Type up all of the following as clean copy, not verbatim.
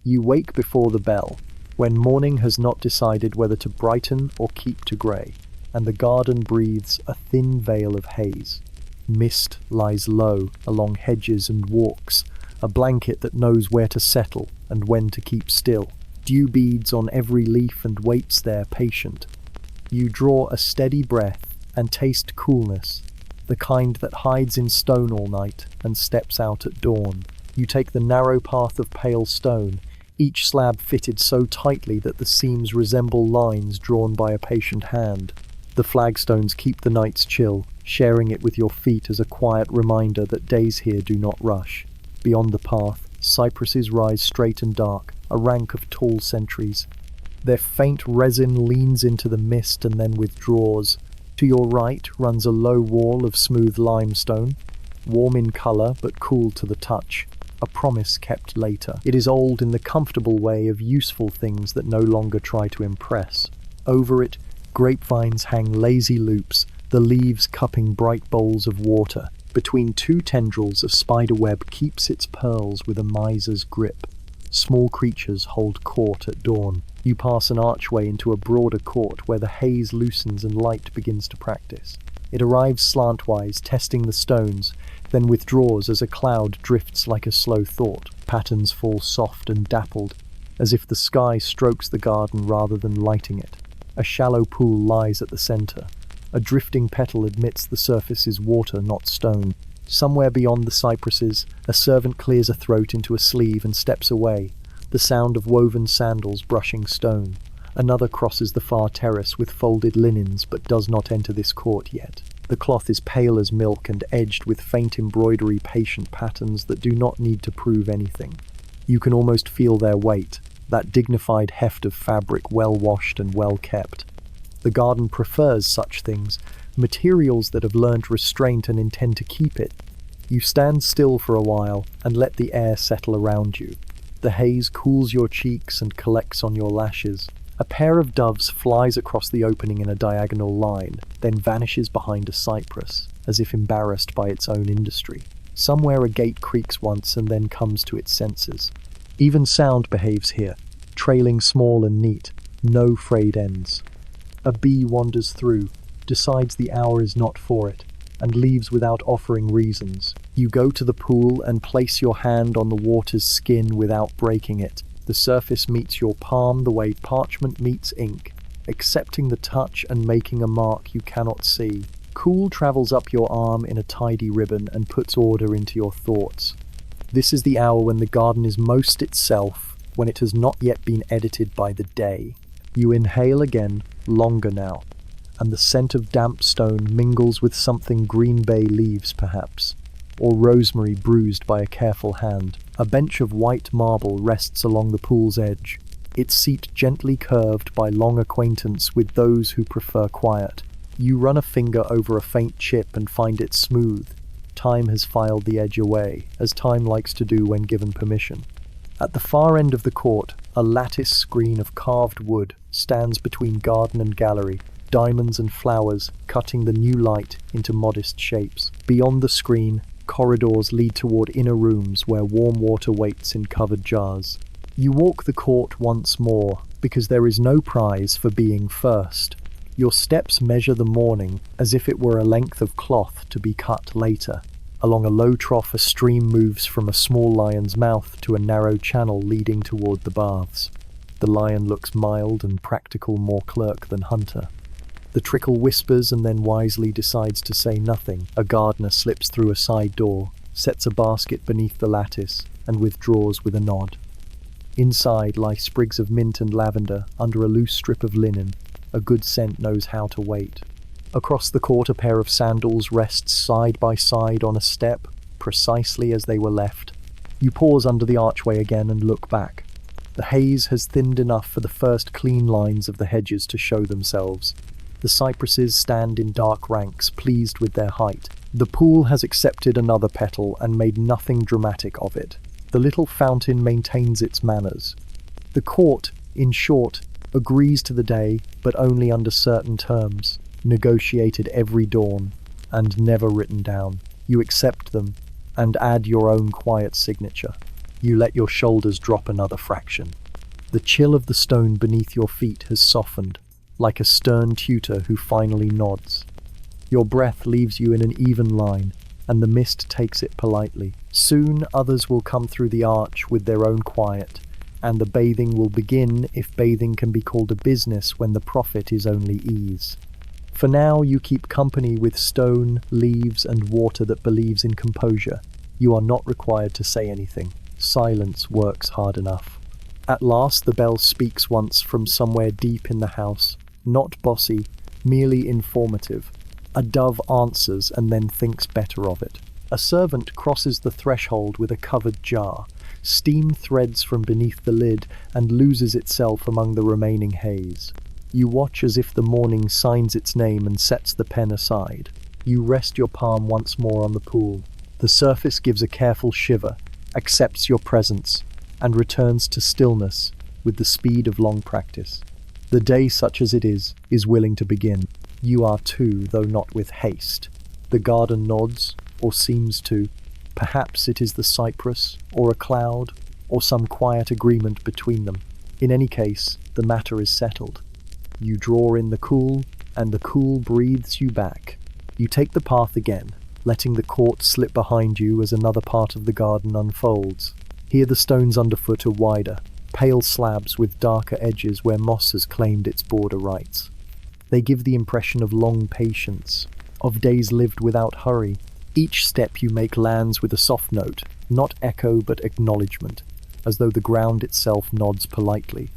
You wake before the bell, when morning has not decided whether to brighten or keep to grey, and the garden breathes a thin veil of haze. Mist lies low along hedges and walks, a blanket that knows where to settle and when to keep still. Dew beads on every leaf and waits there patient. You draw a steady breath and taste coolness, the kind that hides in stone all night and steps out at dawn. You take the narrow path of pale stone, each slab fitted so tightly that the seams resemble lines drawn by a patient hand. The flagstones keep the night's chill, sharing it with your feet as a quiet reminder that days here do not rush. Beyond the path, cypresses rise straight and dark, a rank of tall sentries. Their faint resin leans into the mist and then withdraws. To your right runs a low wall of smooth limestone, warm in colour but cool to the touch, a promise kept later. It is old in the comfortable way of useful things that no longer try to impress. Over it, grapevines hang lazy loops, the leaves cupping bright bowls of water. Between two tendrils, a spiderweb keeps its pearls with a miser's grip. Small creatures hold court at dawn. You pass an archway into a broader court where the haze loosens and light begins to practice. It arrives slantwise, testing the stones, then withdraws as a cloud drifts like a slow thought. Patterns fall soft and dappled, as if the sky strokes the garden rather than lighting it. A shallow pool lies at the center. A drifting petal admits the surface is water, not stone. Somewhere beyond the cypresses, a servant clears a throat into a sleeve and steps away, the sound of woven sandals brushing stone. Another crosses the far terrace with folded linens but does not enter this court yet. The cloth is pale as milk and edged with faint embroidery, patient patterns that do not need to prove anything. You can almost feel their weight, that dignified heft of fabric well washed and well kept. The garden prefers such things, materials that have learned restraint and intend to keep it. You stand still for a while and let the air settle around you. The haze cools your cheeks and collects on your lashes. A pair of doves flies across the opening in a diagonal line, then vanishes behind a cypress, as if embarrassed by its own industry. Somewhere a gate creaks once and then comes to its senses. Even sound behaves here, trailing small and neat, no frayed ends. A bee wanders through, decides the hour is not for it, and leaves without offering reasons. You go to the pool and place your hand on the water's skin without breaking it. The surface meets your palm the way parchment meets ink, accepting the touch and making a mark you cannot see. Cool travels up your arm in a tidy ribbon and puts order into your thoughts. This is the hour when the garden is most itself, when it has not yet been edited by the day. You inhale again, longer now, and the scent of damp stone mingles with something green bay leaves perhaps, or rosemary bruised by a careful hand. A bench of white marble rests along the pool's edge, its seat gently curved by long acquaintance with those who prefer quiet. You run a finger over a faint chip and find it smooth. Time has filed the edge away, as time likes to do when given permission. At the far end of the court, a lattice screen of carved wood stands between garden and gallery, diamonds and flowers cutting the new light into modest shapes. Beyond the screen, corridors lead toward inner rooms where warm water waits in covered jars. You walk the court once more, because there is no prize for being first. Your steps measure the morning as if it were a length of cloth to be cut later. Along a low trough, a stream moves from a small lion's mouth to a narrow channel leading toward the baths. The lion looks mild and practical, more clerk than hunter. The trickle whispers and then wisely decides to say nothing. A gardener slips through a side door, sets a basket beneath the lattice, and withdraws with a nod. Inside lie sprigs of mint and lavender under a loose strip of linen. A good scent knows how to wait. Across the court, a pair of sandals rests side by side on a step, precisely as they were left. You pause under the archway again and look back. The haze has thinned enough for the first clean lines of the hedges to show themselves. The cypresses stand in dark ranks, pleased with their height. The pool has accepted another petal and made nothing dramatic of it. The little fountain maintains its manners. The court, in short, agrees to the day, but only under certain terms, negotiated every dawn, and never written down. You accept them, and add your own quiet signature. You let your shoulders drop another fraction. The chill of the stone beneath your feet has softened, like a stern tutor who finally nods. Your breath leaves you in an even line, and the mist takes it politely. Soon others will come through the arch with their own quiet, and the bathing will begin, if bathing can be called a business when the profit is only ease. For now, you keep company with stone, leaves, and water that believes in composure. You are not required to say anything. Silence works hard enough. At last, the bell speaks once from somewhere deep in the house, not bossy, merely informative. A dove answers and then thinks better of it. A servant crosses the threshold with a covered jar. Steam threads from beneath the lid and loses itself among the remaining haze. You watch as if the morning signs its name and sets the pen aside. You rest your palm once more on the pool. The surface gives a careful shiver, accepts your presence, and returns to stillness with the speed of long practice. The day, such as it is willing to begin. You are too, though not with haste. The garden nods, or seems to. Perhaps it is the cypress, or a cloud, or some quiet agreement between them. In any case, the matter is settled. You draw in the cool, and the cool breathes you back. You take the path again, letting the court slip behind you as another part of the garden unfolds. Here the stones underfoot are wider, pale slabs with darker edges where moss has claimed its border rights. They give the impression of long patience, of days lived without hurry. Each step you make lands with a soft note, not echo but acknowledgement, as though the ground itself nods politely.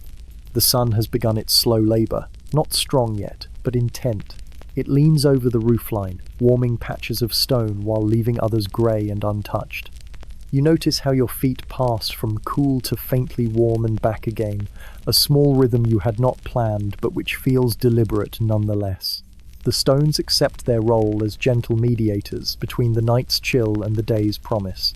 The sun has begun its slow labor, not strong yet, but intent. It leans over the roofline, warming patches of stone while leaving others grey and untouched. You notice how your feet pass from cool to faintly warm and back again, a small rhythm you had not planned but which feels deliberate nonetheless. The stones accept their role as gentle mediators between the night's chill and the day's promise.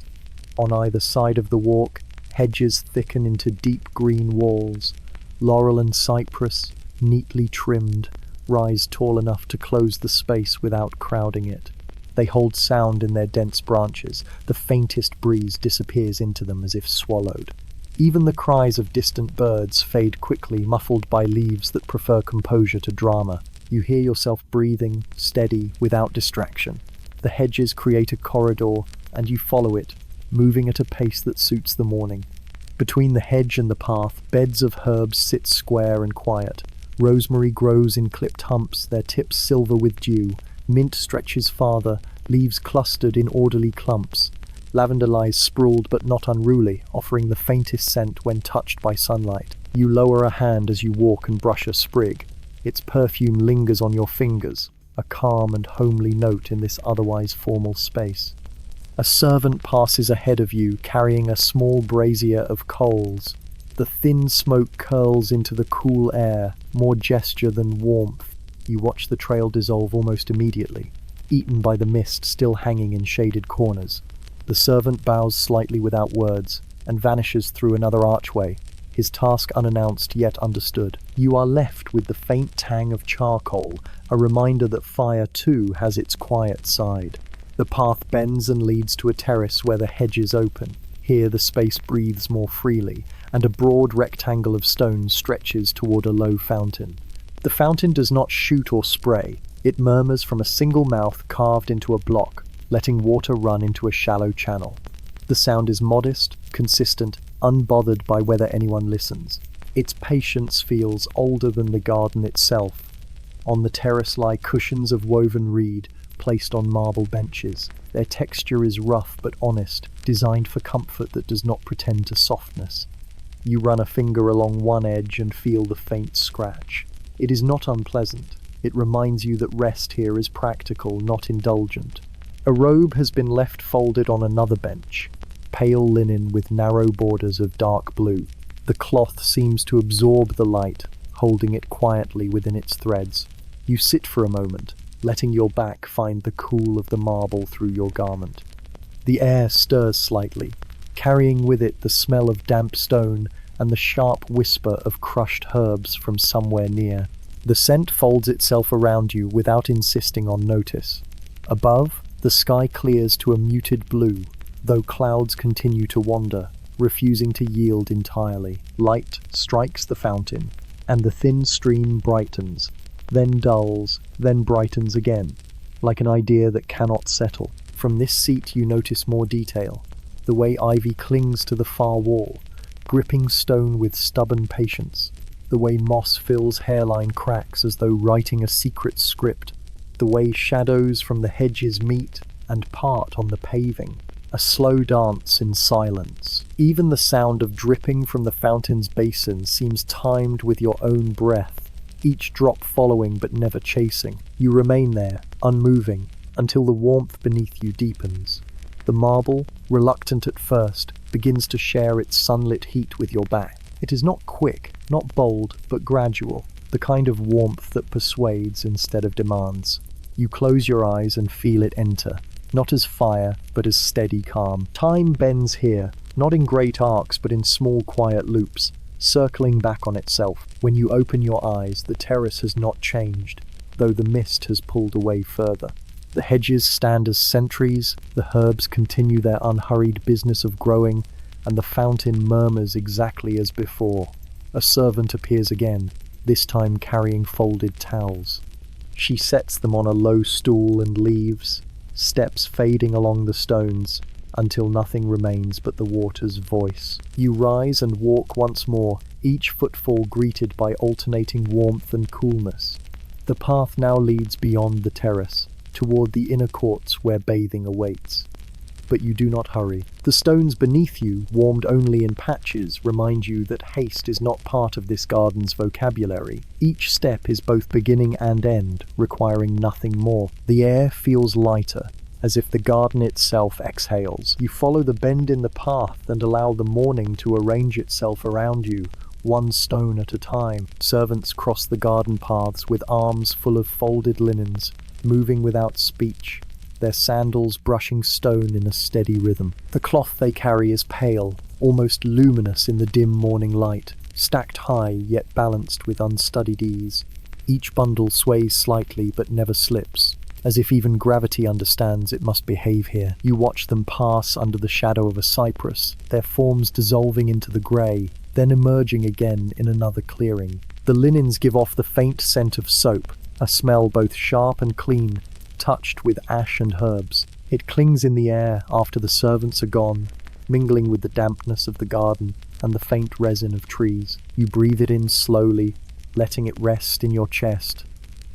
On either side of the walk, hedges thicken into deep green walls. Laurel and cypress, neatly trimmed, rise tall enough to close the space without crowding it. They hold sound in their dense branches. The faintest breeze disappears into them as if swallowed. Even the cries of distant birds fade quickly, muffled by leaves that prefer composure to drama. You hear yourself breathing, steady, without distraction. The hedges create a corridor, and you follow it, moving at a pace that suits the morning. Between the hedge and the path, beds of herbs sit square and quiet. Rosemary grows in clipped humps, their tips silver with dew. Mint stretches farther, leaves clustered in orderly clumps. Lavender lies sprawled but not unruly, offering the faintest scent when touched by sunlight. You lower a hand as you walk and brush a sprig. Its perfume lingers on your fingers, a calm and homely note in this otherwise formal space. A servant passes ahead of you, carrying a small brazier of coals. The thin smoke curls into the cool air, more gesture than warmth. You watch the trail dissolve almost immediately, eaten by the mist still hanging in shaded corners. The servant bows slightly without words, and vanishes through another archway, his task unannounced yet understood. You are left with the faint tang of charcoal, a reminder that fire too has its quiet side. The path bends and leads to a terrace where the hedges open. Here the space breathes more freely, and a broad rectangle of stone stretches toward a low fountain. The fountain does not shoot or spray. It murmurs from a single mouth carved into a block, letting water run into a shallow channel. The sound is modest, consistent, unbothered by whether anyone listens. Its patience feels older than the garden itself. On the terrace lie cushions of woven reed, placed on marble benches. Their texture is rough but honest, designed for comfort that does not pretend to softness. You run a finger along one edge and feel the faint scratch. It is not unpleasant. It reminds you that rest here is practical, not indulgent. A robe has been left folded on another bench, pale linen with narrow borders of dark blue. The cloth seems to absorb the light, holding it quietly within its threads. You sit for a moment, letting your back find the cool of the marble through your garment. The air stirs slightly, carrying with it the smell of damp stone and the sharp whisper of crushed herbs from somewhere near. The scent folds itself around you without insisting on notice. Above, the sky clears to a muted blue, though clouds continue to wander. refusing to yield entirely. Light strikes the fountain, and the thin stream brightens, then dulls, then brightens again, like an idea that cannot settle. From this seat you notice more detail, the way ivy clings to the far wall, gripping stone with stubborn patience, the way moss fills hairline cracks as though writing a secret script, the way shadows from the hedges meet and part on the paving, a slow dance in silence. Even the sound of dripping from the fountain's basin seems timed with your own breath, each drop following but never chasing. You remain there, unmoving, until the warmth beneath you deepens. The marble, reluctant at first, begins to share its sunlit heat with your back. It is not quick, not bold, but gradual, the kind of warmth that persuades instead of demands. You close your eyes and feel it enter, not as fire, but as steady calm. Time bends here, not in great arcs, but in small quiet loops, circling back on itself. When you open your eyes, the terrace has not changed, though the mist has pulled away further. The hedges stand as sentries, the herbs continue their unhurried business of growing, and the fountain murmurs exactly as before. A servant appears again, this time carrying folded towels. She sets them on a low stool and leaves, steps fading along the stones, until nothing remains but the water's voice. You rise and walk once more, each footfall greeted by alternating warmth and coolness. The path now leads beyond the terrace, toward the inner courts where bathing awaits. But you do not hurry. The stones beneath you, warmed only in patches, remind you that haste is not part of this garden's vocabulary. Each step is both beginning and end, requiring nothing more. The air feels lighter, as if the garden itself exhales. You follow the bend in the path and allow the morning to arrange itself around you, one stone at a time. Servants cross the garden paths with arms full of folded linens, moving without speech, their sandals brushing stone in a steady rhythm. The cloth they carry is pale, almost luminous in the dim morning light, stacked high yet balanced with unstudied ease. Each bundle sways slightly but never slips, as if even gravity understands it must behave here. You watch them pass under the shadow of a cypress, their forms dissolving into the grey, then emerging again in another clearing. The linens give off the faint scent of soap, a smell both sharp and clean, touched with ash and herbs. It clings in the air after the servants are gone, mingling with the dampness of the garden and the faint resin of trees. You breathe it in slowly, letting it rest in your chest,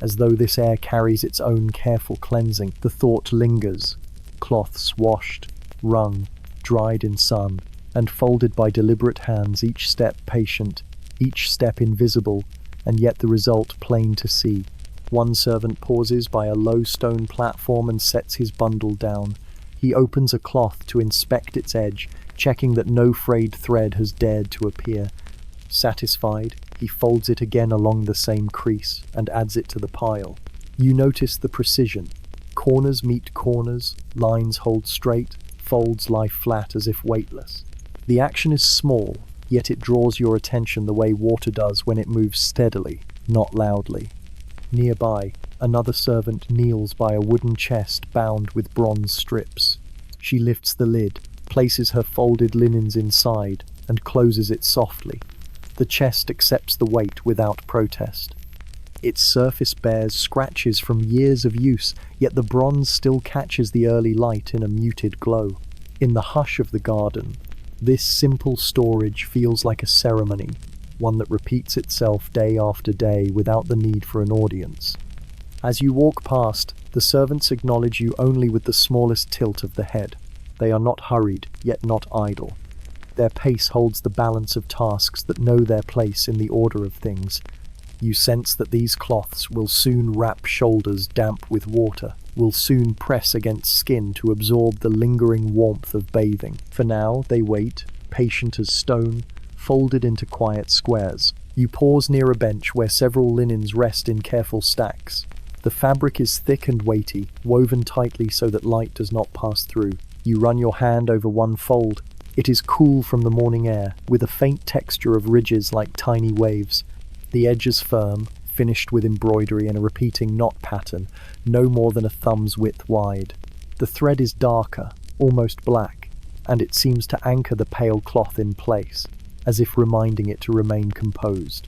as though this air carries its own careful cleansing. The thought lingers, cloths washed, wrung, dried in sun, and folded by deliberate hands, each step patient, each step invisible, and yet the result plain to see. One servant pauses by a low stone platform and sets his bundle down. He opens a cloth to inspect its edge, checking that no frayed thread has dared to appear. Satisfied, he folds it again along the same crease and adds it to the pile. You notice the precision. Corners meet corners, lines hold straight, folds lie flat as if weightless. The action is small, yet it draws your attention the way water does when it moves steadily, not loudly. Nearby, another servant kneels by a wooden chest bound with bronze strips. She lifts the lid, places her folded linens inside, and closes it softly. The chest accepts the weight without protest. Its surface bears scratches from years of use, yet the bronze still catches the early light in a muted glow. In the hush of the garden, this simple storage feels like a ceremony, one that repeats itself day after day without the need for an audience. As you walk past, the servants acknowledge you only with the smallest tilt of the head. They are not hurried, yet not idle. Their pace holds the balance of tasks that know their place in the order of things. You sense that these cloths will soon wrap shoulders damp with water, will soon press against skin to absorb the lingering warmth of bathing. For now, they wait, patient as stone, folded into quiet squares. You pause near a bench where several linens rest in careful stacks. The fabric is thick and weighty, woven tightly so that light does not pass through. You run your hand over one fold. It is cool from the morning air, with a faint texture of ridges like tiny waves. The edge is firm, finished with embroidery and a repeating knot pattern, no more than a thumb's width wide. The thread is darker, almost black, and it seems to anchor the pale cloth in place, as if reminding it to remain composed.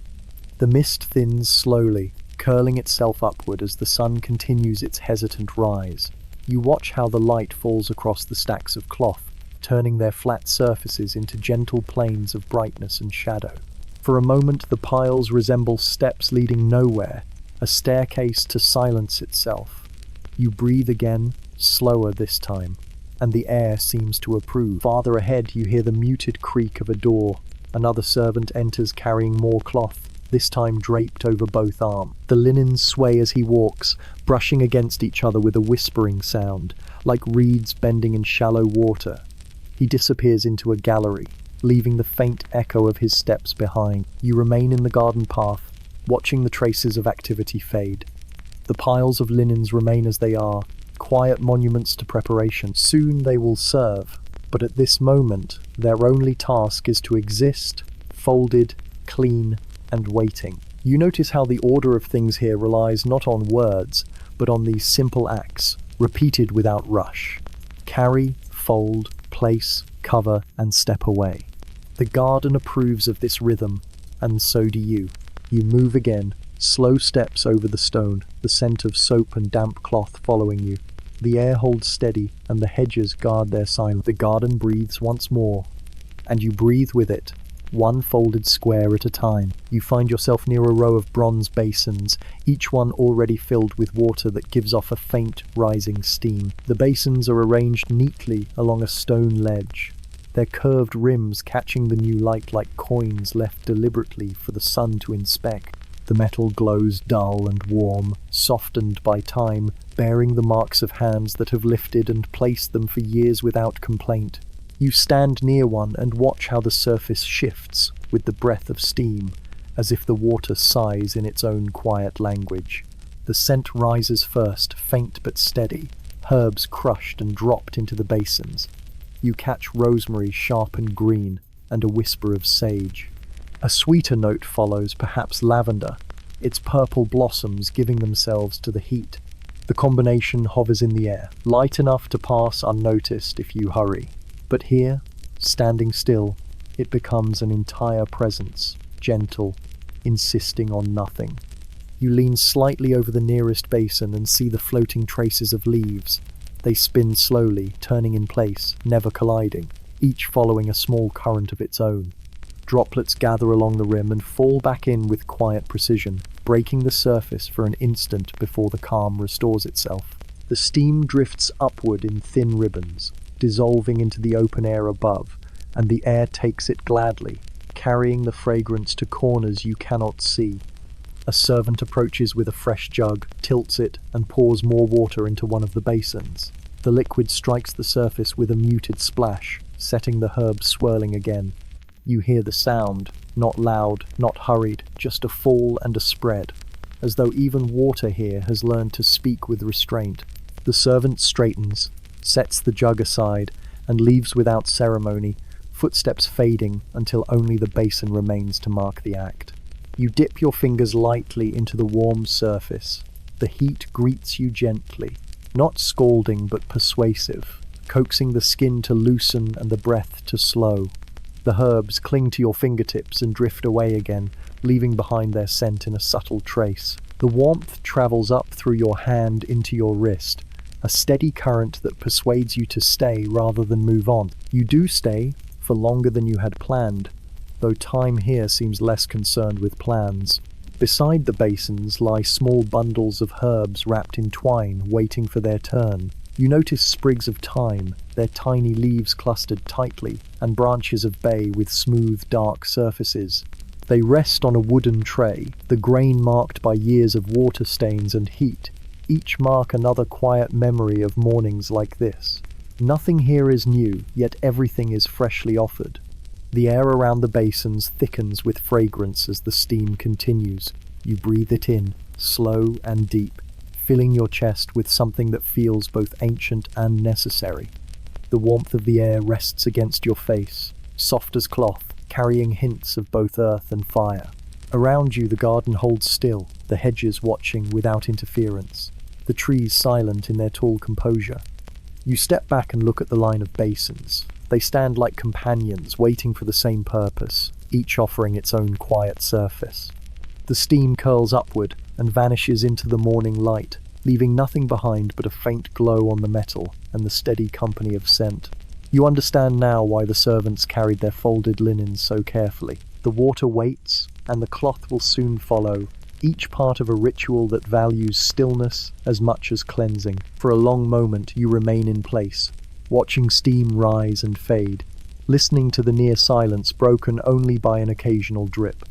The mist thins slowly, curling itself upward as the sun continues its hesitant rise. You watch how the light falls across the stacks of cloth, turning their flat surfaces into gentle planes of brightness and shadow. For a moment the piles resemble steps leading nowhere, a staircase to silence itself. You breathe again, slower this time, and the air seems to approve. Farther ahead you hear the muted creak of a door. Another servant enters carrying more cloth, this time draped over both arms. The linens sway as he walks, brushing against each other with a whispering sound, like reeds bending in shallow water. He disappears into a gallery, leaving the faint echo of his steps behind. You remain in the garden path, watching the traces of activity fade. The piles of linens remain as they are, quiet monuments to preparation. Soon they will serve, but at this moment, their only task is to exist, folded, clean, and waiting. You notice how the order of things here relies not on words, but on these simple acts, repeated without rush. Carry, fold, place, cover, and step away. The garden approves of this rhythm, and so do you. You move again, slow steps over the stone, the scent of soap and damp cloth following you. The air holds steady, and the hedges guard their silence. The garden breathes once more, and you breathe with it, one folded square at a time. You find yourself near a row of bronze basins, each one already filled with water that gives off a faint, rising steam. The basins are arranged neatly along a stone ledge, their curved rims catching the new light like coins left deliberately for the sun to inspect. The metal glows dull and warm, softened by time, bearing the marks of hands that have lifted and placed them for years without complaint. You stand near one and watch how the surface shifts with the breath of steam, as if the water sighs in its own quiet language. The scent rises first, faint but steady, herbs crushed and dropped into the basins. You catch rosemary sharp and green, and a whisper of sage. A sweeter note follows, perhaps lavender, its purple blossoms giving themselves to the heat. The combination hovers in the air, light enough to pass unnoticed if you hurry. But here, standing still, it becomes an entire presence, gentle, insisting on nothing. You lean slightly over the nearest basin and see the floating traces of leaves. They spin slowly, turning in place, never colliding, each following a small current of its own. Droplets gather along the rim and fall back in with quiet precision, breaking the surface for an instant before the calm restores itself. The steam drifts upward in thin ribbons, dissolving into the open air above, and the air takes it gladly, carrying the fragrance to corners you cannot see. A servant approaches with a fresh jug, tilts it, and pours more water into one of the basins. The liquid strikes the surface with a muted splash, setting the herbs swirling again. You hear the sound, not loud, not hurried, just a fall and a spread, as though even water here has learned to speak with restraint. The servant straightens, sets the jug aside, and leaves without ceremony, footsteps fading until only the basin remains to mark the act. You dip your fingers lightly into the warm surface. The heat greets you gently, not scalding but persuasive, coaxing the skin to loosen and the breath to slow. The herbs cling to your fingertips and drift away again, leaving behind their scent in a subtle trace. The warmth travels up through your hand into your wrist, a steady current that persuades you to stay rather than move on. You do stay, for longer than you had planned, though time here seems less concerned with plans. Beside the basins lie small bundles of herbs wrapped in twine, waiting for their turn. You notice sprigs of thyme, their tiny leaves clustered tightly, and branches of bay with smooth, dark surfaces. They rest on a wooden tray, the grain marked by years of water stains and heat. Each mark another quiet memory of mornings like this. Nothing here is new, yet everything is freshly offered. The air around the basins thickens with fragrance as the steam continues. You breathe it in, slow and deep, filling your chest with something that feels both ancient and necessary. The warmth of the air rests against your face, soft as cloth, carrying hints of both earth and fire. Around you the garden holds still, the hedges watching without interference, the trees silent in their tall composure. You step back and look at the line of basins. They stand like companions, waiting for the same purpose, each offering its own quiet surface. The steam curls upward and vanishes into the morning light, leaving nothing behind but a faint glow on the metal and the steady company of scent. You understand now why the servants carried their folded linens so carefully. The water waits, and the cloth will soon follow, each part of a ritual that values stillness as much as cleansing. For a long moment you remain in place, watching steam rise and fade, listening to the near silence broken only by an occasional drip.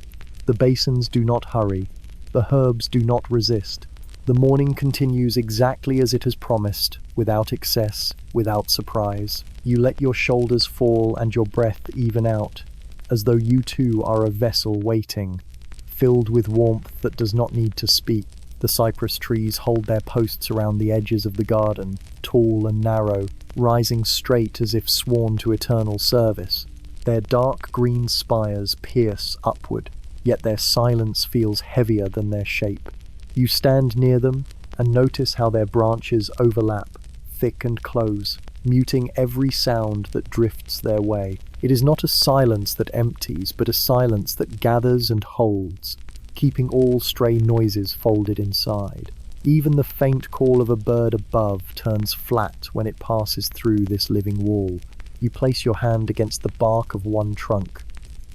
The basins do not hurry, the herbs do not resist. The morning continues exactly as it has promised, without excess, without surprise. You let your shoulders fall and your breath even out, as though you too are a vessel waiting, filled with warmth that does not need to speak. The cypress trees hold their posts around the edges of the garden, tall and narrow, rising straight as if sworn to eternal service. Their dark green spires pierce upward, yet their silence feels heavier than their shape. You stand near them and notice how their branches overlap, thick and close, muting every sound that drifts their way. It is not a silence that empties, but a silence that gathers and holds, keeping all stray noises folded inside. Even the faint call of a bird above turns flat when it passes through this living wall. You place your hand against the bark of one trunk.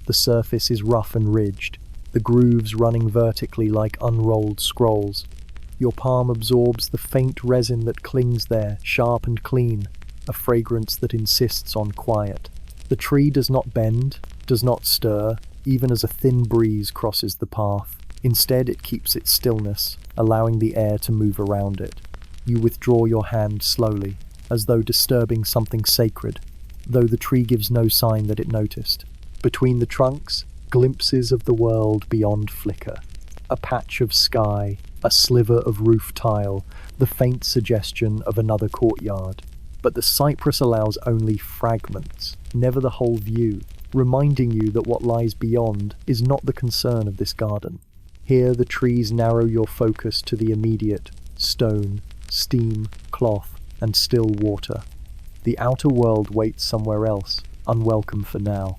The surface is rough and ridged, the grooves running vertically like unrolled scrolls. Your palm absorbs the faint resin that clings there, sharp and clean, a fragrance that insists on quiet. The tree does not bend, does not stir, even as a thin breeze crosses the path. Instead, it keeps its stillness, allowing the air to move around it. You withdraw your hand slowly, as though disturbing something sacred, though the tree gives no sign that it noticed. Between the trunks, glimpses of the world beyond flicker. A patch of sky, a sliver of roof tile, the faint suggestion of another courtyard. But the cypress allows only fragments, never the whole view, reminding you that what lies beyond is not the concern of this garden. Here the trees narrow your focus to the immediate: stone, steam, cloth, and still water. The outer world waits somewhere else, unwelcome for now.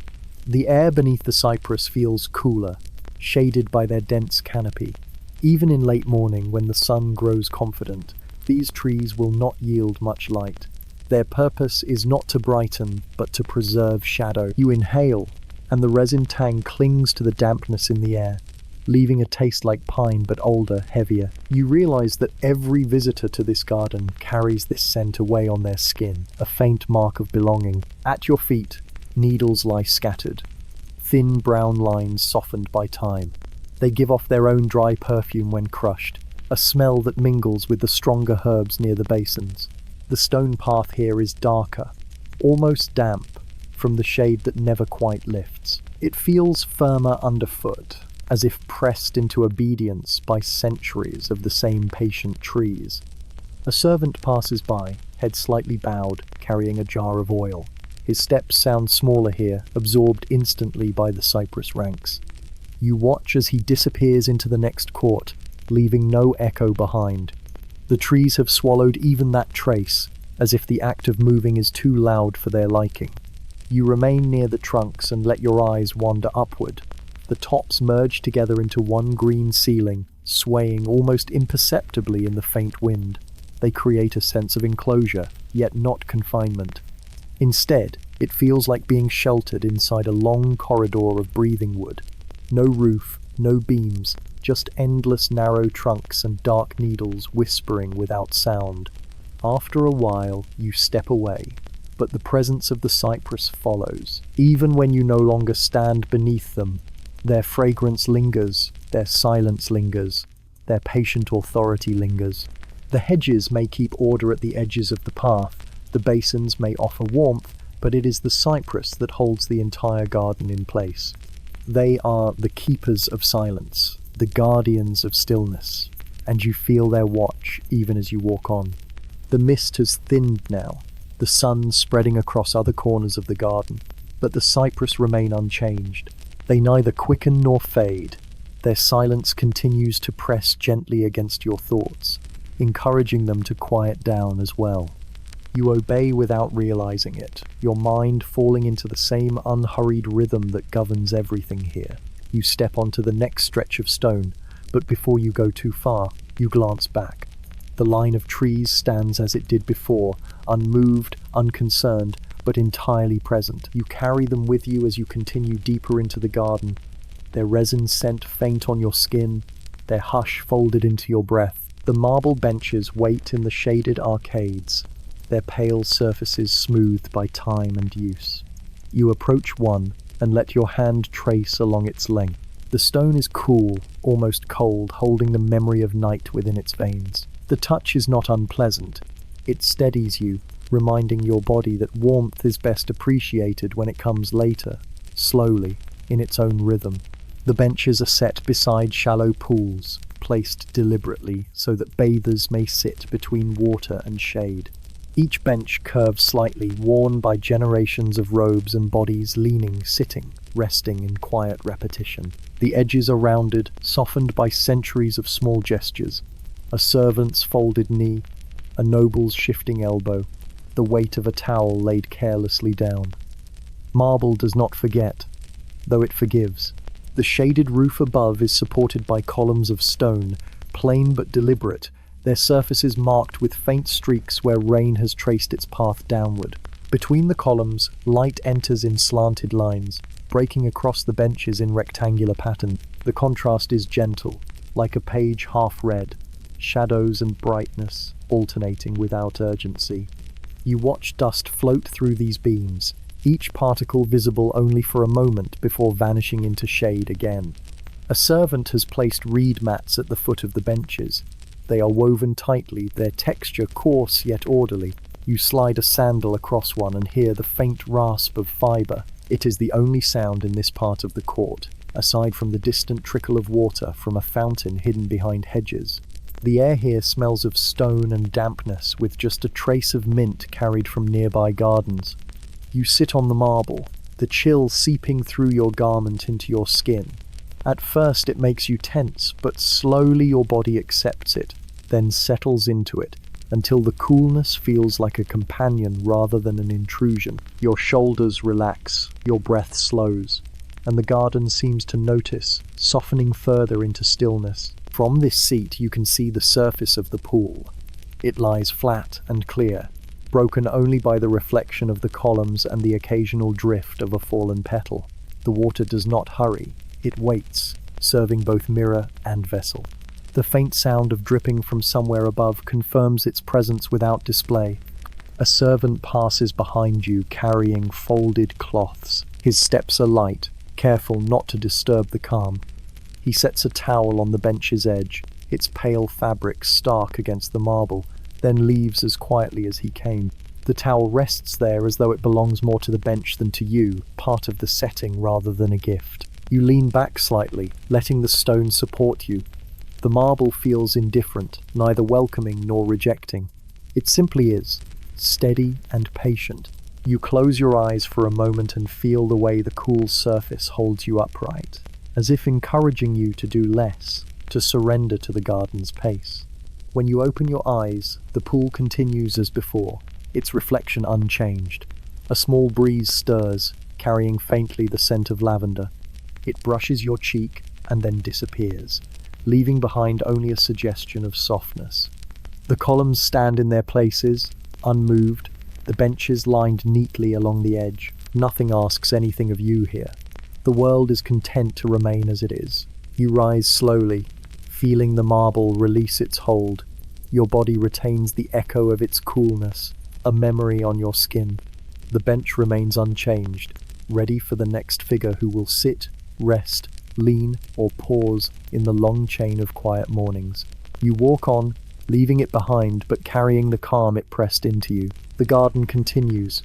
The air beneath the cypress feels cooler, shaded by their dense canopy. Even in late morning, when the sun grows confident, these trees will not yield much light. Their purpose is not to brighten, but to preserve shadow. You inhale, and the resin tang clings to the dampness in the air, leaving a taste like pine but older, heavier. You realize that every visitor to this garden carries this scent away on their skin, a faint mark of belonging. At your feet, needles lie scattered, thin brown lines softened by time. They give off their own dry perfume when crushed, a smell that mingles with the stronger herbs near the basins. The stone path here is darker, almost damp, from the shade that never quite lifts. It feels firmer underfoot, as if pressed into obedience by centuries of the same patient trees. A servant passes by, head slightly bowed, carrying a jar of oil. His steps sound smaller here, absorbed instantly by the cypress ranks. You watch as he disappears into the next court, leaving no echo behind. The trees have swallowed even that trace, as if the act of moving is too loud for their liking. You remain near the trunks and let your eyes wander upward. The tops merge together into one green ceiling, swaying almost imperceptibly in the faint wind. They create a sense of enclosure, yet not confinement. Instead, it feels like being sheltered inside a long corridor of breathing wood. No roof, no beams, just endless narrow trunks and dark needles whispering without sound. After a while, you step away, but the presence of the cypress follows. Even when you no longer stand beneath them, their fragrance lingers, their silence lingers, their patient authority lingers. The hedges may keep order at the edges of the path, the basins may offer warmth, but it is the cypress that holds the entire garden in place. They are the keepers of silence, the guardians of stillness, and you feel their watch even as you walk on. The mist has thinned now, the sun spreading across other corners of the garden, but the cypress remain unchanged. They neither quicken nor fade. Their silence continues to press gently against your thoughts, encouraging them to quiet down as well. You obey without realizing it, your mind falling into the same unhurried rhythm that governs everything here. You step onto the next stretch of stone, but before you go too far, you glance back. The line of trees stands as it did before, unmoved, unconcerned, but entirely present. You carry them with you as you continue deeper into the garden, their resin scent faint on your skin, their hush folded into your breath. The marble benches wait in the shaded arcades, their pale surfaces smoothed by time and use. You approach one and let your hand trace along its length. The stone is cool, almost cold, holding the memory of night within its veins. The touch is not unpleasant. It steadies you, reminding your body that warmth is best appreciated when it comes later, slowly, in its own rhythm. The benches are set beside shallow pools, placed deliberately so that bathers may sit between water and shade. Each bench curves slightly, worn by generations of robes and bodies leaning, sitting, resting in quiet repetition. The edges are rounded, softened by centuries of small gestures. A servant's folded knee, a noble's shifting elbow, the weight of a towel laid carelessly down. Marble does not forget, though it forgives. The shaded roof above is supported by columns of stone, plain but deliberate, their surfaces marked with faint streaks where rain has traced its path downward. Between the columns, light enters in slanted lines, breaking across the benches in rectangular pattern. The contrast is gentle, like a page half read, shadows and brightness alternating without urgency. You watch dust float through these beams, each particle visible only for a moment before vanishing into shade again. A servant has placed reed mats at the foot of the benches. They are woven tightly, their texture coarse yet orderly. You slide a sandal across one and hear the faint rasp of fibre. It is the only sound in this part of the court, aside from the distant trickle of water from a fountain hidden behind hedges. The air here smells of stone and dampness, with just a trace of mint carried from nearby gardens. You sit on the marble, the chill seeping through your garment into your skin. At first it makes you tense, but slowly your body accepts it, then settles into it, until the coolness feels like a companion rather than an intrusion. Your shoulders relax, your breath slows, and the garden seems to notice, softening further into stillness. From this seat you can see the surface of the pool. It lies flat and clear, broken only by the reflection of the columns and the occasional drift of a fallen petal. The water does not hurry, it waits, serving both mirror and vessel. The faint sound of dripping from somewhere above confirms its presence without display. A servant passes behind you carrying folded cloths. His steps are light, careful not to disturb the calm. He sets a towel on the bench's edge, its pale fabric stark against the marble, then leaves as quietly as he came. The towel rests there as though it belongs more to the bench than to you, part of the setting rather than a gift. You lean back slightly, letting the stone support you. The marble feels indifferent, neither welcoming nor rejecting. It simply is, steady and patient. You close your eyes for a moment and feel the way the cool surface holds you upright, as if encouraging you to do less, to surrender to the garden's pace. When you open your eyes, the pool continues as before, its reflection unchanged. A small breeze stirs, carrying faintly the scent of lavender. It brushes your cheek and then disappears, leaving behind only a suggestion of softness. The columns stand in their places, unmoved, the benches lined neatly along the edge. Nothing asks anything of you here. The world is content to remain as it is. You rise slowly, feeling the marble release its hold. Your body retains the echo of its coolness, a memory on your skin. The bench remains unchanged, ready for the next figure who will sit, rest, lean, or pause in the long chain of quiet mornings. You walk on, leaving it behind but carrying the calm it pressed into you. The garden continues,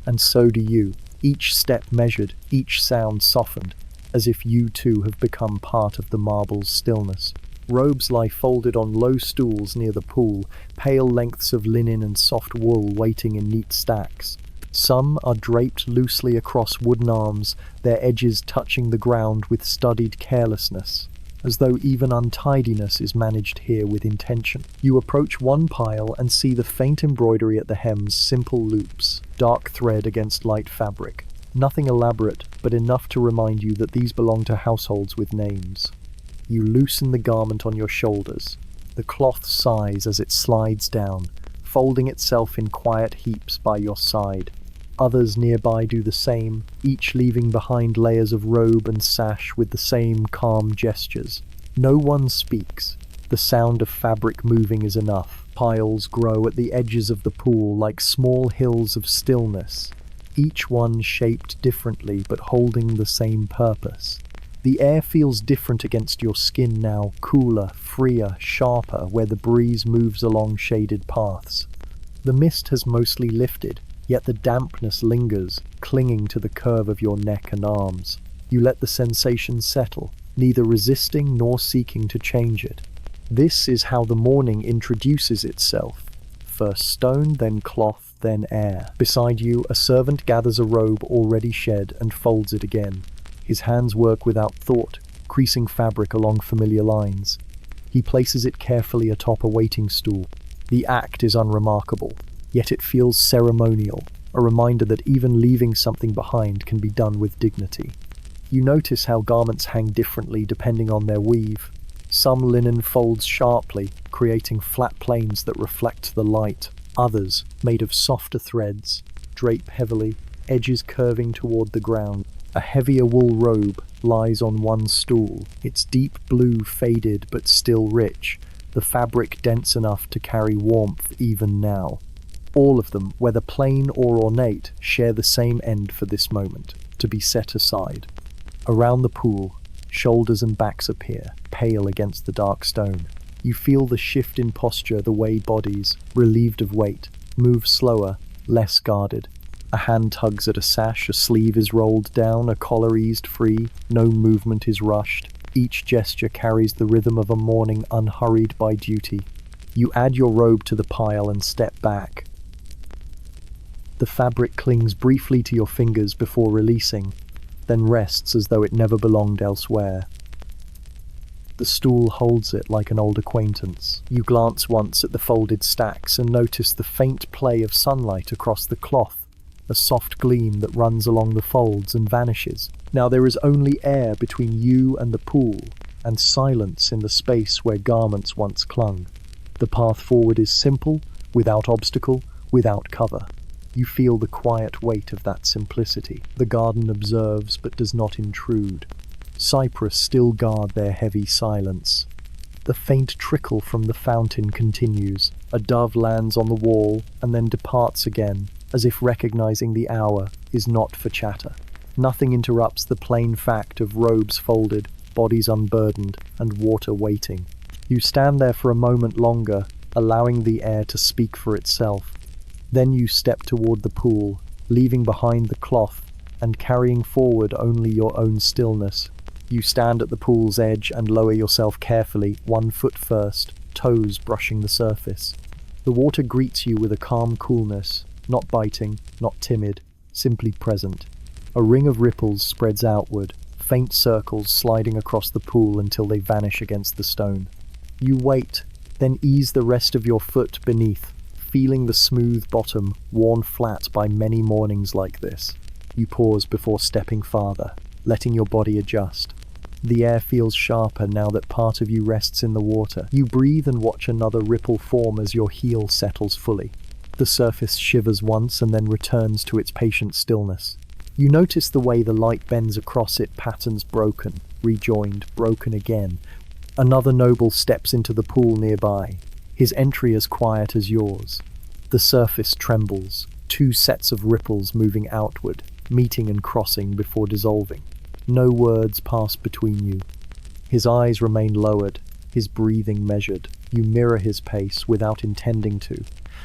and so do you, each step measured, each sound softened, as if you too have become part of the marble's stillness. Robes lie folded on low stools near the pool, pale lengths of linen and soft wool waiting in neat stacks. Some are draped loosely across wooden arms, their edges touching the ground with studied carelessness. as though even untidiness is managed here with intention. You approach one pile and see the faint embroidery at the hems, simple loops, dark thread against light fabric. Nothing elaborate, but enough to remind you that these belong to households with names. You loosen the garment on your shoulders. The cloth sighs as it slides down, folding itself in quiet heaps by your side. Others nearby do the same, each leaving behind layers of robe and sash with the same calm gestures. No one speaks. The sound of fabric moving is enough. Piles grow at the edges of the pool like small hills of stillness, each one shaped differently but holding the same purpose. The air feels different against your skin now, cooler, freer, sharper, where the breeze moves along shaded paths. The mist has mostly lifted, yet the dampness lingers, clinging to the curve of your neck and arms. You let the sensation settle, neither resisting nor seeking to change it. This is how the morning introduces itself. First stone, then cloth, then air. Beside you, a servant gathers a robe already shed and folds it again. His hands work without thought, creasing fabric along familiar lines. He places it carefully atop a waiting stool. The act is unremarkable, yet it feels ceremonial, a reminder that even leaving something behind can be done with dignity. You notice how garments hang differently depending on their weave. Some linen folds sharply, creating flat planes that reflect the light. Others, made of softer threads, drape heavily, edges curving toward the ground. A heavier wool robe lies on one stool, its deep blue faded but still rich, the fabric dense enough to carry warmth even now. All of them, whether plain or ornate, share the same end for this moment, to be set aside. Around the pool, shoulders and backs appear, pale against the dark stone. You feel the shift in posture, the way bodies, relieved of weight, move slower, less guarded. A hand tugs at a sash, a sleeve is rolled down, a collar eased free, no movement is rushed. Each gesture carries the rhythm of a morning unhurried by duty. You add your robe to the pile and step back. The fabric clings briefly to your fingers before releasing, then rests as though it never belonged elsewhere. The stool holds it like an old acquaintance. You glance once at the folded stacks and notice the faint play of sunlight across the cloth, a soft gleam that runs along the folds and vanishes. Now there is only air between you and the pool, and silence in the space where garments once clung. The path forward is simple, without obstacle, without cover. You feel the quiet weight of that simplicity. The garden observes but does not intrude. Cypress still guard their heavy silence. The faint trickle from the fountain continues. A dove lands on the wall and then departs again, as if recognizing the hour is not for chatter. Nothing interrupts the plain fact of robes folded, bodies unburdened, and water waiting. You stand there for a moment longer, allowing the air to speak for itself. Then you step toward the pool, leaving behind the cloth and carrying forward only your own stillness. You stand at the pool's edge and lower yourself carefully, 1 foot first, toes brushing the surface. The water greets you with a calm coolness, not biting, not timid, simply present. A ring of ripples spreads outward, faint circles sliding across the pool until they vanish against the stone. You wait, then ease the rest of your foot beneath, feeling the smooth bottom worn flat by many mornings like this. You pause before stepping farther, letting your body adjust. The air feels sharper now that part of you rests in the water. You breathe and watch another ripple form as your heel settles fully. The surface shivers once and then returns to its patient stillness. You notice the way the light bends across it, patterns broken, rejoined, broken again. Another noble steps into the pool nearby, his entry as quiet as yours. The surface trembles, 2 sets of ripples moving outward, meeting and crossing before dissolving. No words pass between you. His eyes remain lowered, his breathing measured. You mirror his pace without intending to,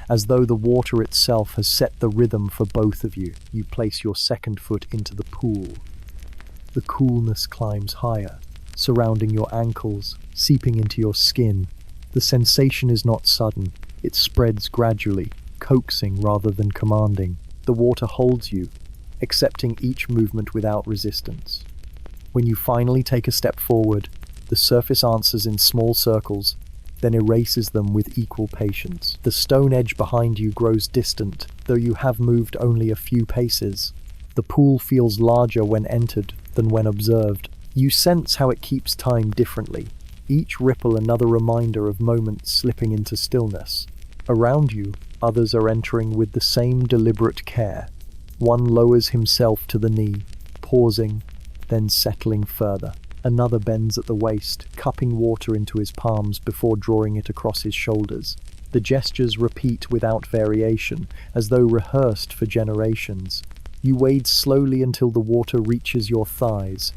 as though the water itself has set the rhythm for both of you. You place your second foot into the pool. The coolness climbs higher, surrounding your ankles, seeping into your skin. The sensation is not sudden, it spreads gradually, coaxing rather than commanding. The water holds you, accepting each movement without resistance. When you finally take a step forward, The surface answers in small circles, then erases them with equal patience. The stone edge behind you grows distant, though you have moved only a few paces. The pool feels larger when entered than when observed. You sense how it keeps time differently, each ripple another reminder of moments slipping into stillness. Around you, others are entering with the same deliberate care. One lowers himself to the knee, pausing, then settling further. Another bends at the waist, cupping water into his palms before drawing it across his shoulders. The gestures repeat without variation, as though rehearsed for generations. You wade slowly until the water reaches your thighs.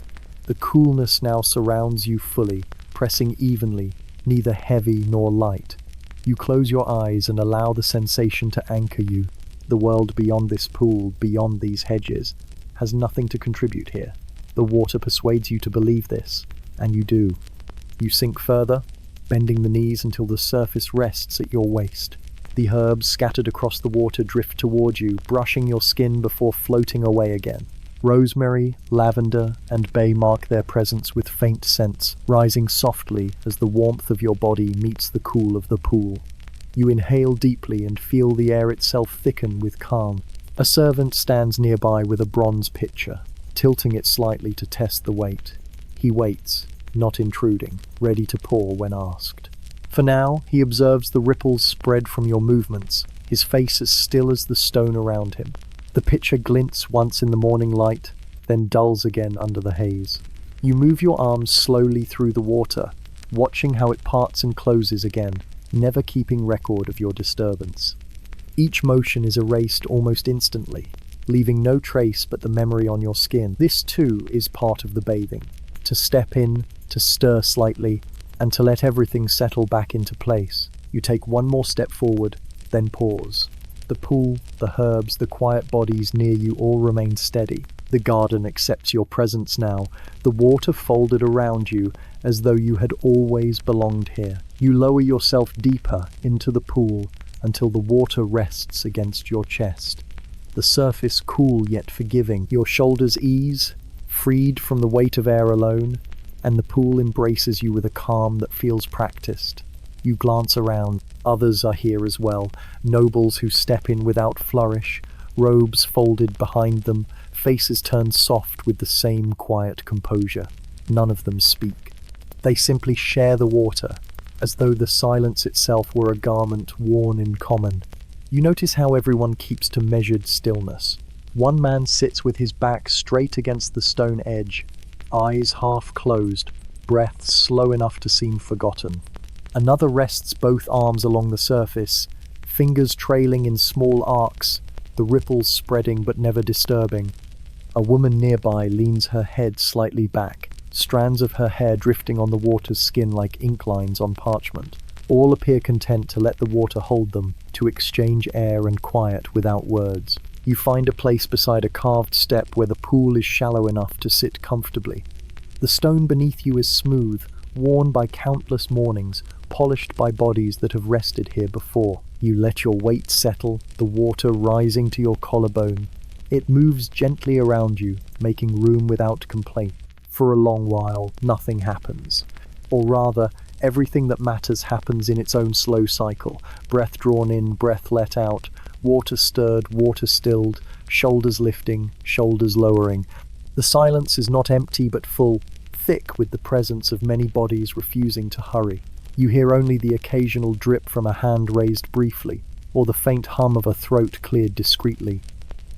The coolness now surrounds you fully, pressing evenly, neither heavy nor light. You close your eyes and allow the sensation to anchor you. The world beyond this pool, beyond these hedges, has nothing to contribute here. The water persuades you to believe this, and you do. You sink further, bending the knees until the surface rests at your waist. The herbs scattered across the water drift toward you, brushing your skin before floating away again. Rosemary, lavender, and bay mark their presence with faint scents, rising softly as the warmth of your body meets the cool of the pool. You inhale deeply and feel the air itself thicken with calm. A servant stands nearby with a bronze pitcher, tilting it slightly to test the weight. He waits, not intruding, ready to pour when asked. For now, he observes the ripples spread from your movements, his face as still as the stone around him. The pitcher glints once in the morning light, then dulls again under the haze. You move your arms slowly through the water, watching how it parts and closes again, never keeping record of your disturbance. Each motion is erased almost instantly, leaving no trace but the memory on your skin. This too is part of the bathing. To step in, to stir slightly, and to let everything settle back into place. You take one more step forward, then pause. The pool, the herbs, the quiet bodies near you all remain steady. The garden accepts your presence now, the water folded around you as though you had always belonged here. You lower yourself deeper into the pool until the water rests against your chest. The surface cool yet forgiving. Your shoulders ease, freed from the weight of air alone, and the pool embraces you with a calm that feels practiced. You glance around. Others are here as well, nobles who step in without flourish, robes folded behind them, faces turned soft with the same quiet composure. None of them speak. They simply share the water, as though the silence itself were a garment worn in common. You notice how everyone keeps to measured stillness. One man sits with his back straight against the stone edge, eyes half closed, breath slow enough to seem forgotten. Another rests both arms along the surface, fingers trailing in small arcs, the ripples spreading but never disturbing. A woman nearby leans her head slightly back, strands of her hair drifting on the water's skin like ink lines on parchment. All appear content to let the water hold them, to exchange air and quiet without words. You find a place beside a carved step where the pool is shallow enough to sit comfortably. The stone beneath you is smooth, worn by countless mornings, polished by bodies that have rested here before. You let your weight settle, the water rising to your collarbone. It moves gently around you, making room without complaint. For a long while, nothing happens. Or rather, everything that matters happens in its own slow cycle. Breath drawn in, breath let out. Water stirred, water stilled. Shoulders lifting, shoulders lowering. The silence is not empty but full, thick with the presence of many bodies refusing to hurry. You hear only the occasional drip from a hand raised briefly, or the faint hum of a throat cleared discreetly.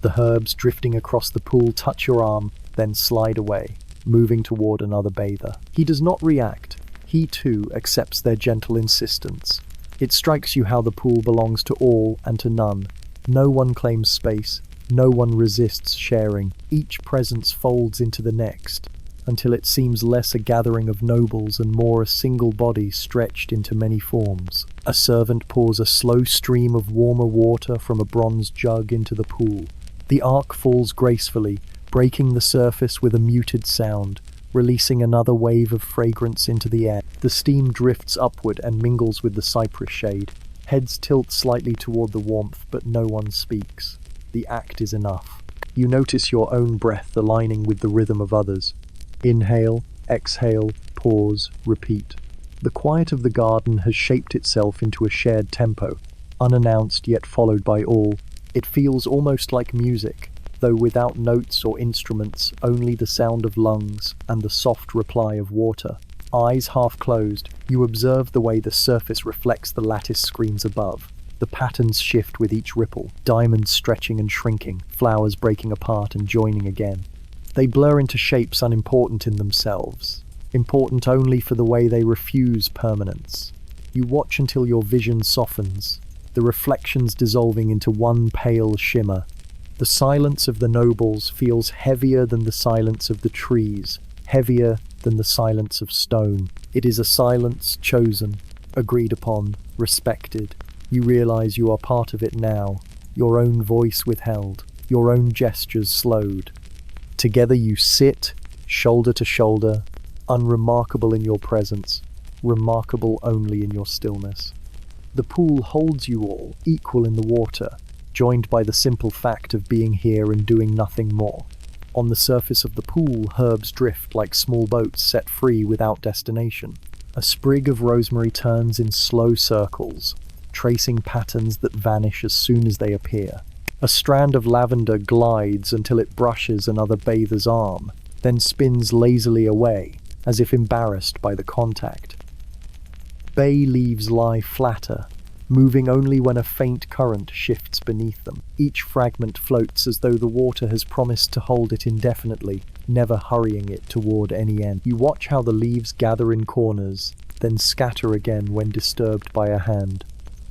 The herbs drifting across the pool touch your arm, then slide away, moving toward another bather. He does not react. He too accepts their gentle insistence. It strikes you how the pool belongs to all and to none. No one claims space. No one resists sharing. Each presence folds into the next, until it seems less a gathering of nobles and more a single body stretched into many forms. A servant pours a slow stream of warmer water from a bronze jug into the pool. The arc falls gracefully, breaking the surface with a muted sound, releasing another wave of fragrance into the air. The steam drifts upward and mingles with the cypress shade. Heads tilt slightly toward the warmth, but no one speaks. The act is enough. You notice your own breath aligning with the rhythm of others. Inhale, exhale, pause, repeat. The quiet of the garden has shaped itself into a shared tempo, unannounced yet followed by all. It feels almost like music, though without notes or instruments, only the sound of lungs and the soft reply of water. Eyes half closed, you observe the way the surface reflects the lattice screens above. The patterns shift with each ripple, diamonds stretching and shrinking, flowers breaking apart and joining again. They blur into shapes unimportant in themselves, important only for the way they refuse permanence. You watch until your vision softens, the reflections dissolving into one pale shimmer. The silence of the nobles feels heavier than the silence of the trees, heavier than the silence of stone. It is a silence chosen, agreed upon, respected. You realize you are part of it now, your own voice withheld, your own gestures slowed. Together you sit, shoulder to shoulder, unremarkable in your presence, remarkable only in your stillness. The pool holds you all, equal in the water, joined by the simple fact of being here and doing nothing more. On the surface of the pool, herbs drift like small boats set free without destination. A sprig of rosemary turns in slow circles, tracing patterns that vanish as soon as they appear. A strand of lavender glides until it brushes another bather's arm, then spins lazily away, as if embarrassed by the contact. Bay leaves lie flatter, moving only when a faint current shifts beneath them. Each fragment floats as though the water has promised to hold it indefinitely, never hurrying it toward any end. You watch how the leaves gather in corners, then scatter again when disturbed by a hand.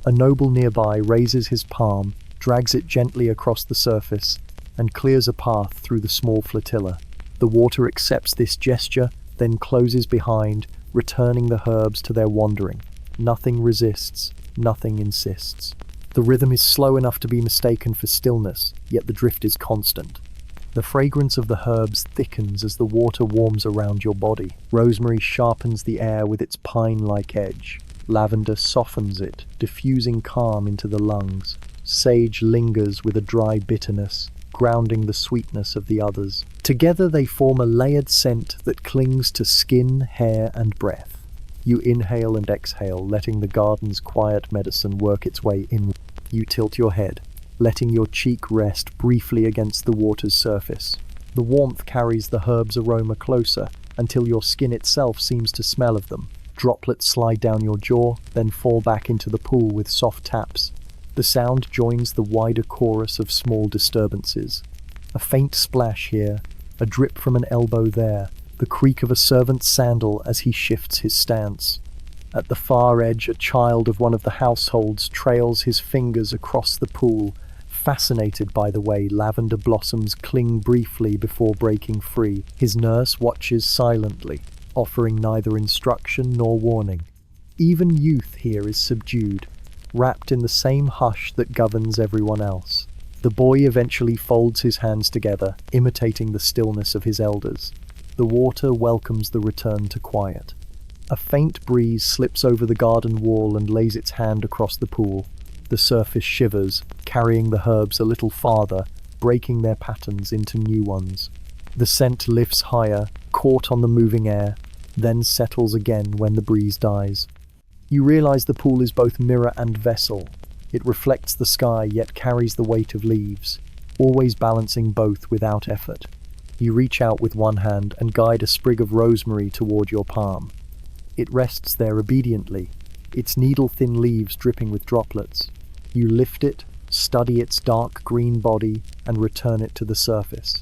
A noble nearby raises his palm, drags it gently across the surface, and clears a path through the small flotilla. The water accepts this gesture, then closes behind, returning the herbs to their wandering. Nothing resists, nothing insists. The rhythm is slow enough to be mistaken for stillness, yet the drift is constant. The fragrance of the herbs thickens as the water warms around your body. Rosemary sharpens the air with its pine-like edge. Lavender softens it, diffusing calm into the lungs. Sage lingers with a dry bitterness, grounding the sweetness of the others. Together they form a layered scent that clings to skin, hair, and breath. You inhale and exhale, letting the garden's quiet medicine work its way in. You tilt your head, letting your cheek rest briefly against the water's surface. The warmth carries the herb's aroma closer, until your skin itself seems to smell of them. Droplets slide down your jaw, then fall back into the pool with soft taps. The sound joins the wider chorus of small disturbances. A faint splash here, a drip from an elbow there, the creak of a servant's sandal as he shifts his stance. At the far edge, a child of one of the households trails his fingers across the pool, fascinated by the way lavender blossoms cling briefly before breaking free. His nurse watches silently, offering neither instruction nor warning. Even youth here is subdued, wrapped in the same hush that governs everyone else. The boy eventually folds his hands together, imitating the stillness of his elders. The water welcomes the return to quiet. A faint breeze slips over the garden wall and lays its hand across the pool. The surface shivers, carrying the herbs a little farther, breaking their patterns into new ones. The scent lifts higher, caught on the moving air, then settles again when the breeze dies. You realize the pool is both mirror and vessel. It reflects the sky yet carries the weight of leaves, always balancing both without effort. You reach out with one hand and guide a sprig of rosemary toward your palm. It rests there obediently, its needle-thin leaves dripping with droplets. You lift it, study its dark green body, and return it to the surface.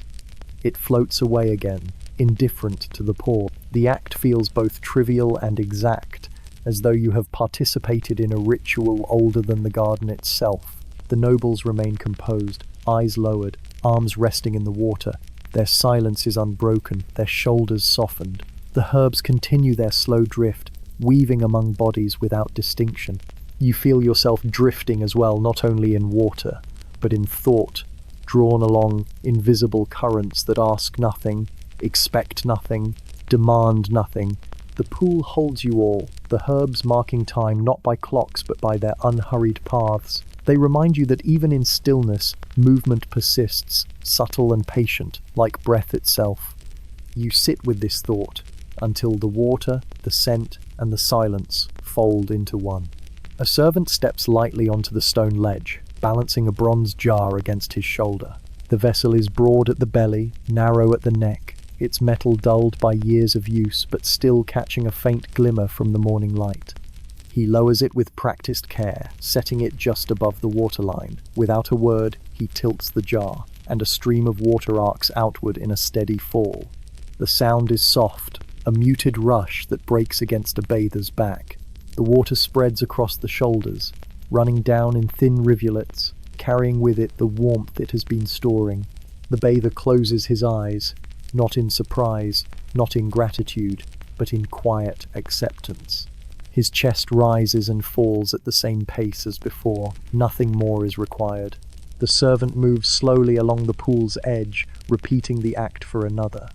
It floats away again, indifferent to the pour. The act feels both trivial and exact, as though you have participated in a ritual older than the garden itself. The nobles remain composed, eyes lowered, arms resting in the water. Their silence is unbroken, their shoulders softened. The herbs continue their slow drift, weaving among bodies without distinction. You feel yourself drifting as well, not only in water, but in thought, drawn along invisible currents that ask nothing, expect nothing, demand nothing. The pool holds you all, the herbs marking time not by clocks but by their unhurried paths. They remind you that even in stillness, movement persists, subtle and patient, like breath itself. You sit with this thought, until the water, the scent, and the silence fold into one. A servant steps lightly onto the stone ledge, balancing a bronze jar against his shoulder. The vessel is broad at the belly, narrow at the neck, its metal dulled by years of use but still catching a faint glimmer from the morning light. He lowers it with practiced care, setting it just above the waterline. Without a word, he tilts the jar, and a stream of water arcs outward in a steady fall. The sound is soft, a muted rush that breaks against a bather's back. The water spreads across the shoulders, running down in thin rivulets, carrying with it the warmth it has been storing. The bather closes his eyes, not in surprise, not in gratitude, but in quiet acceptance. His chest rises and falls at the same pace as before. Nothing more is required. The servant moves slowly along the pool's edge, repeating the act for another.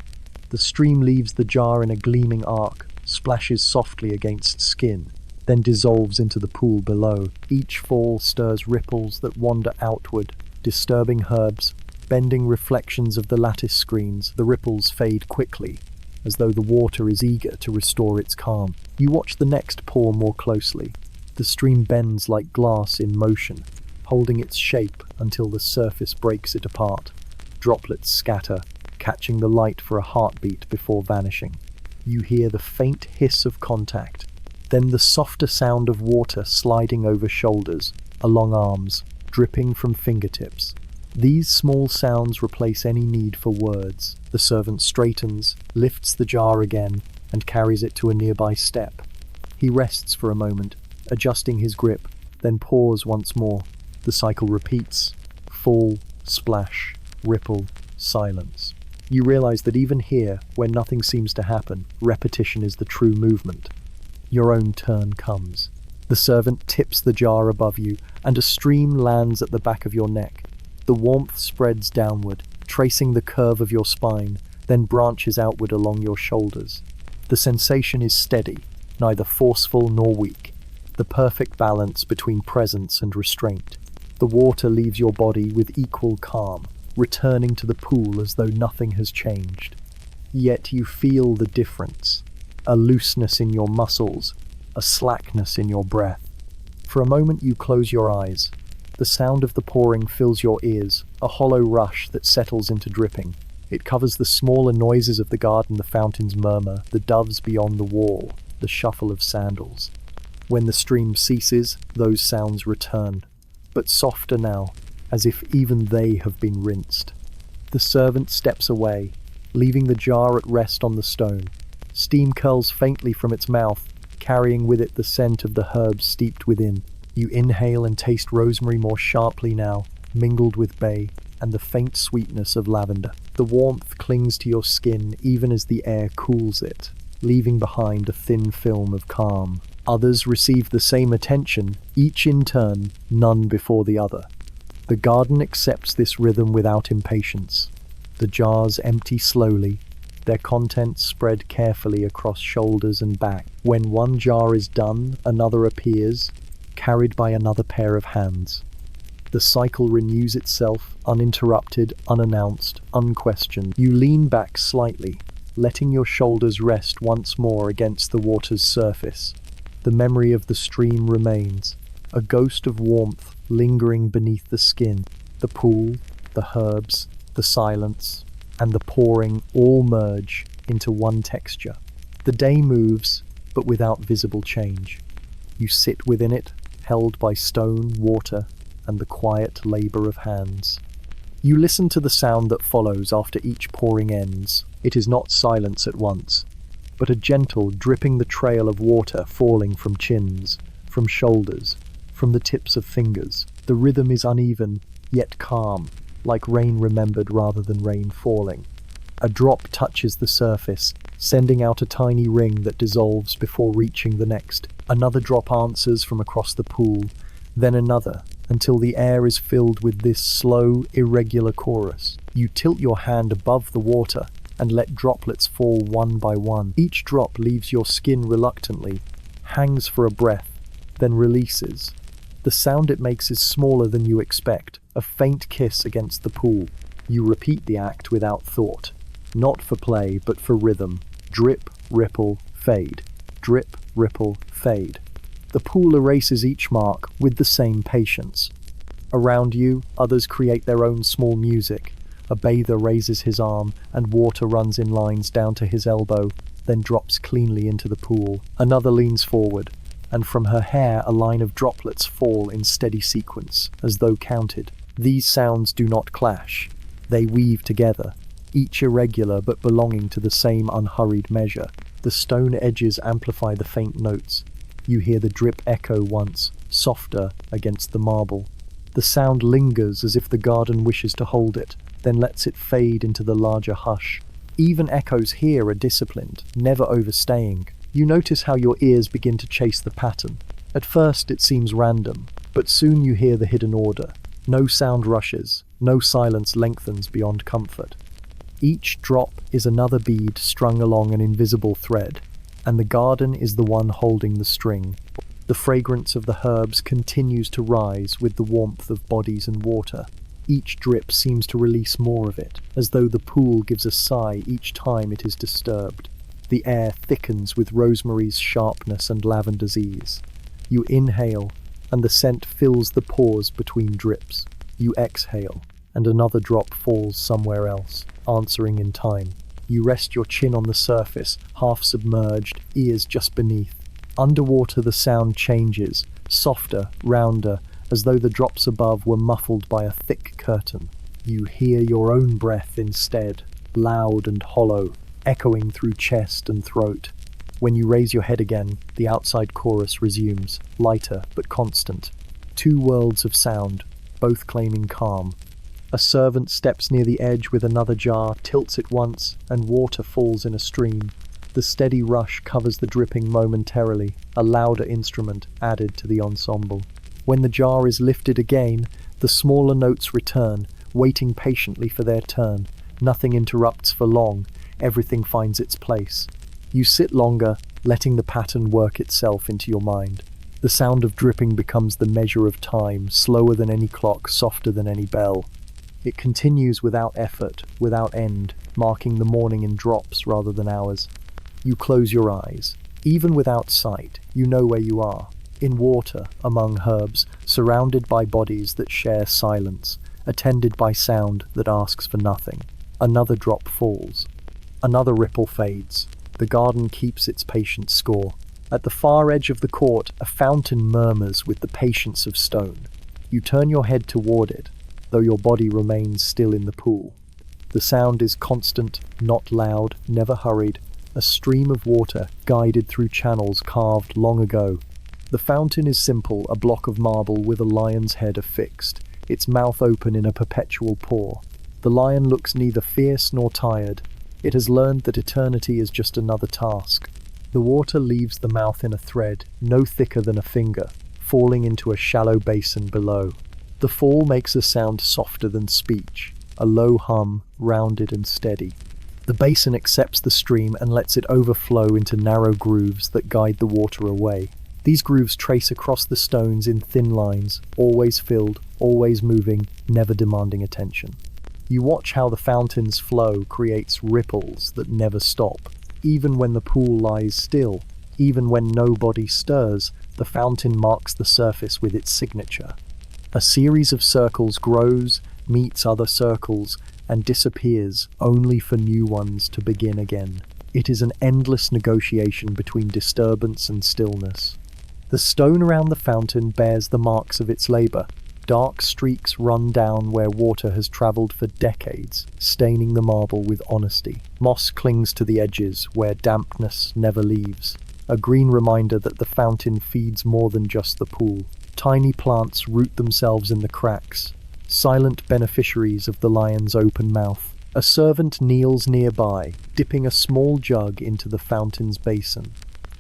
The stream leaves the jar in a gleaming arc, splashes softly against skin, then dissolves into the pool below. Each fall stirs ripples that wander outward, disturbing herbs, bending reflections of the lattice screens. The ripples fade quickly, as though the water is eager to restore its calm. You watch the next pour more closely. The stream bends like glass in motion, holding its shape until the surface breaks it apart. Droplets scatter, catching the light for a heartbeat before vanishing. You hear the faint hiss of contact, then the softer sound of water sliding over shoulders, along arms, dripping from fingertips. These small sounds replace any need for words. The servant straightens, lifts the jar again, and carries it to a nearby step. He rests for a moment, adjusting his grip, then pours once more. The cycle repeats. Fall, splash, ripple, silence. You realize that even here, where nothing seems to happen, repetition is the true movement. Your own turn comes. The servant tips the jar above you, and a stream lands at the back of your neck. The warmth spreads downward, tracing the curve of your spine, then branches outward along your shoulders. The sensation is steady, neither forceful nor weak, the perfect balance between presence and restraint. The water leaves your body with equal calm, returning to the pool as though nothing has changed. Yet you feel the difference, a looseness in your muscles, a slackness in your breath. For a moment you close your eyes. The sound of the pouring fills your ears, a hollow rush that settles into dripping. It covers the smaller noises of the garden, the fountain's murmur, the doves beyond the wall, the shuffle of sandals. When the stream ceases, those sounds return, but softer now, as if even they have been rinsed. The servant steps away, leaving the jar at rest on the stone. Steam curls faintly from its mouth, carrying with it the scent of the herbs steeped within. You inhale and taste rosemary more sharply now, mingled with bay, and the faint sweetness of lavender. The warmth clings to your skin even as the air cools it, leaving behind a thin film of calm. Others receive the same attention, each in turn, none before the other. The garden accepts this rhythm without impatience. The jars empty slowly, their contents spread carefully across shoulders and back. When one jar is done, another appears, carried by another pair of hands. The cycle renews itself, uninterrupted, unannounced, unquestioned. You lean back slightly, letting your shoulders rest once more against the water's surface. The memory of the stream remains, a ghost of warmth lingering beneath the skin. The pool, the herbs, the silence, and the pouring all merge into one texture. The day moves, but without visible change. You sit within it, held by stone, water, and the quiet labor of hands. You listen to the sound that follows after each pouring ends. It is not silence at once, but a gentle dripping the trail of water falling from chins, from shoulders, from the tips of fingers. The rhythm is uneven, yet calm, like rain remembered rather than rain falling. A drop touches the surface, sending out a tiny ring that dissolves before reaching the next. Another drop answers from across the pool, then another, until the air is filled with this slow, irregular chorus. You tilt your hand above the water and let droplets fall one by one. Each drop leaves your skin reluctantly, hangs for a breath, then releases. The sound it makes is smaller than you expect, a faint kiss against the pool. You repeat the act without thought, not for play, but for rhythm. Drip, ripple, fade. Drip, ripple, fade. The pool erases each mark with the same patience. Around you, others create their own small music. A bather raises his arm, and water runs in lines down to his elbow, then drops cleanly into the pool. Another leans forward, and from her hair a line of droplets fall in steady sequence, as though counted. These sounds do not clash. They weave together, each irregular but belonging to the same unhurried measure. The stone edges amplify the faint notes. You hear the drip echo once, softer, against the marble. The sound lingers as if the garden wishes to hold it, then lets it fade into the larger hush. Even echoes here are disciplined, never overstaying. You notice how your ears begin to chase the pattern. At first it seems random, but soon you hear the hidden order. No sound rushes, no silence lengthens beyond comfort. Each drop is another bead strung along an invisible thread, and the garden is the one holding the string. The fragrance of the herbs continues to rise with the warmth of bodies and water. Each drip seems to release more of it, as though the pool gives a sigh each time it is disturbed. The air thickens with rosemary's sharpness and lavender's ease. You inhale, and the scent fills the pause between drips. You exhale, and another drop falls somewhere else, answering in time. You rest your chin on the surface, half submerged, ears just beneath. Underwater the sound changes, softer, rounder, as though the drops above were muffled by a thick curtain. You hear your own breath instead, loud and hollow, echoing through chest and throat. When you raise your head again, the outside chorus resumes, lighter but constant. Two worlds of sound, both claiming calm. A servant steps near the edge with another jar, tilts it once, and water falls in a stream. The steady rush covers the dripping momentarily, a louder instrument added to the ensemble. When the jar is lifted again, the smaller notes return, waiting patiently for their turn. Nothing interrupts for long, everything finds its place. You sit longer, letting the pattern work itself into your mind. The sound of dripping becomes the measure of time, slower than any clock, softer than any bell. It continues without effort, without end, marking the morning in drops rather than hours. You close your eyes. Even without sight, you know where you are. In water, among herbs, surrounded by bodies that share silence, attended by sound that asks for nothing. Another drop falls. Another ripple fades. The garden keeps its patient score. At the far edge of the court, a fountain murmurs with the patience of stone. You turn your head toward it, though your body remains still in the pool. The sound is constant, not loud, never hurried, a stream of water guided through channels carved long ago. The fountain is simple, a block of marble with a lion's head affixed, its mouth open in a perpetual pour. The lion looks neither fierce nor tired. It has learned that eternity is just another task. The water leaves the mouth in a thread, no thicker than a finger, falling into a shallow basin below. The fall makes a sound softer than speech, a low hum, rounded and steady. The basin accepts the stream and lets it overflow into narrow grooves that guide the water away. These grooves trace across the stones in thin lines, always filled, always moving, never demanding attention. You watch how the fountain's flow creates ripples that never stop. Even when the pool lies still, even when nobody stirs, the fountain marks the surface with its signature. A series of circles grows, meets other circles, and disappears, only for new ones to begin again. It is an endless negotiation between disturbance and stillness. The stone around the fountain bears the marks of its labor. Dark streaks run down where water has traveled for decades, staining the marble with honesty. Moss clings to the edges where dampness never leaves, a green reminder that the fountain feeds more than just the pool. Tiny plants root themselves in the cracks, silent beneficiaries of the lion's open mouth. A servant kneels nearby, dipping a small jug into the fountain's basin.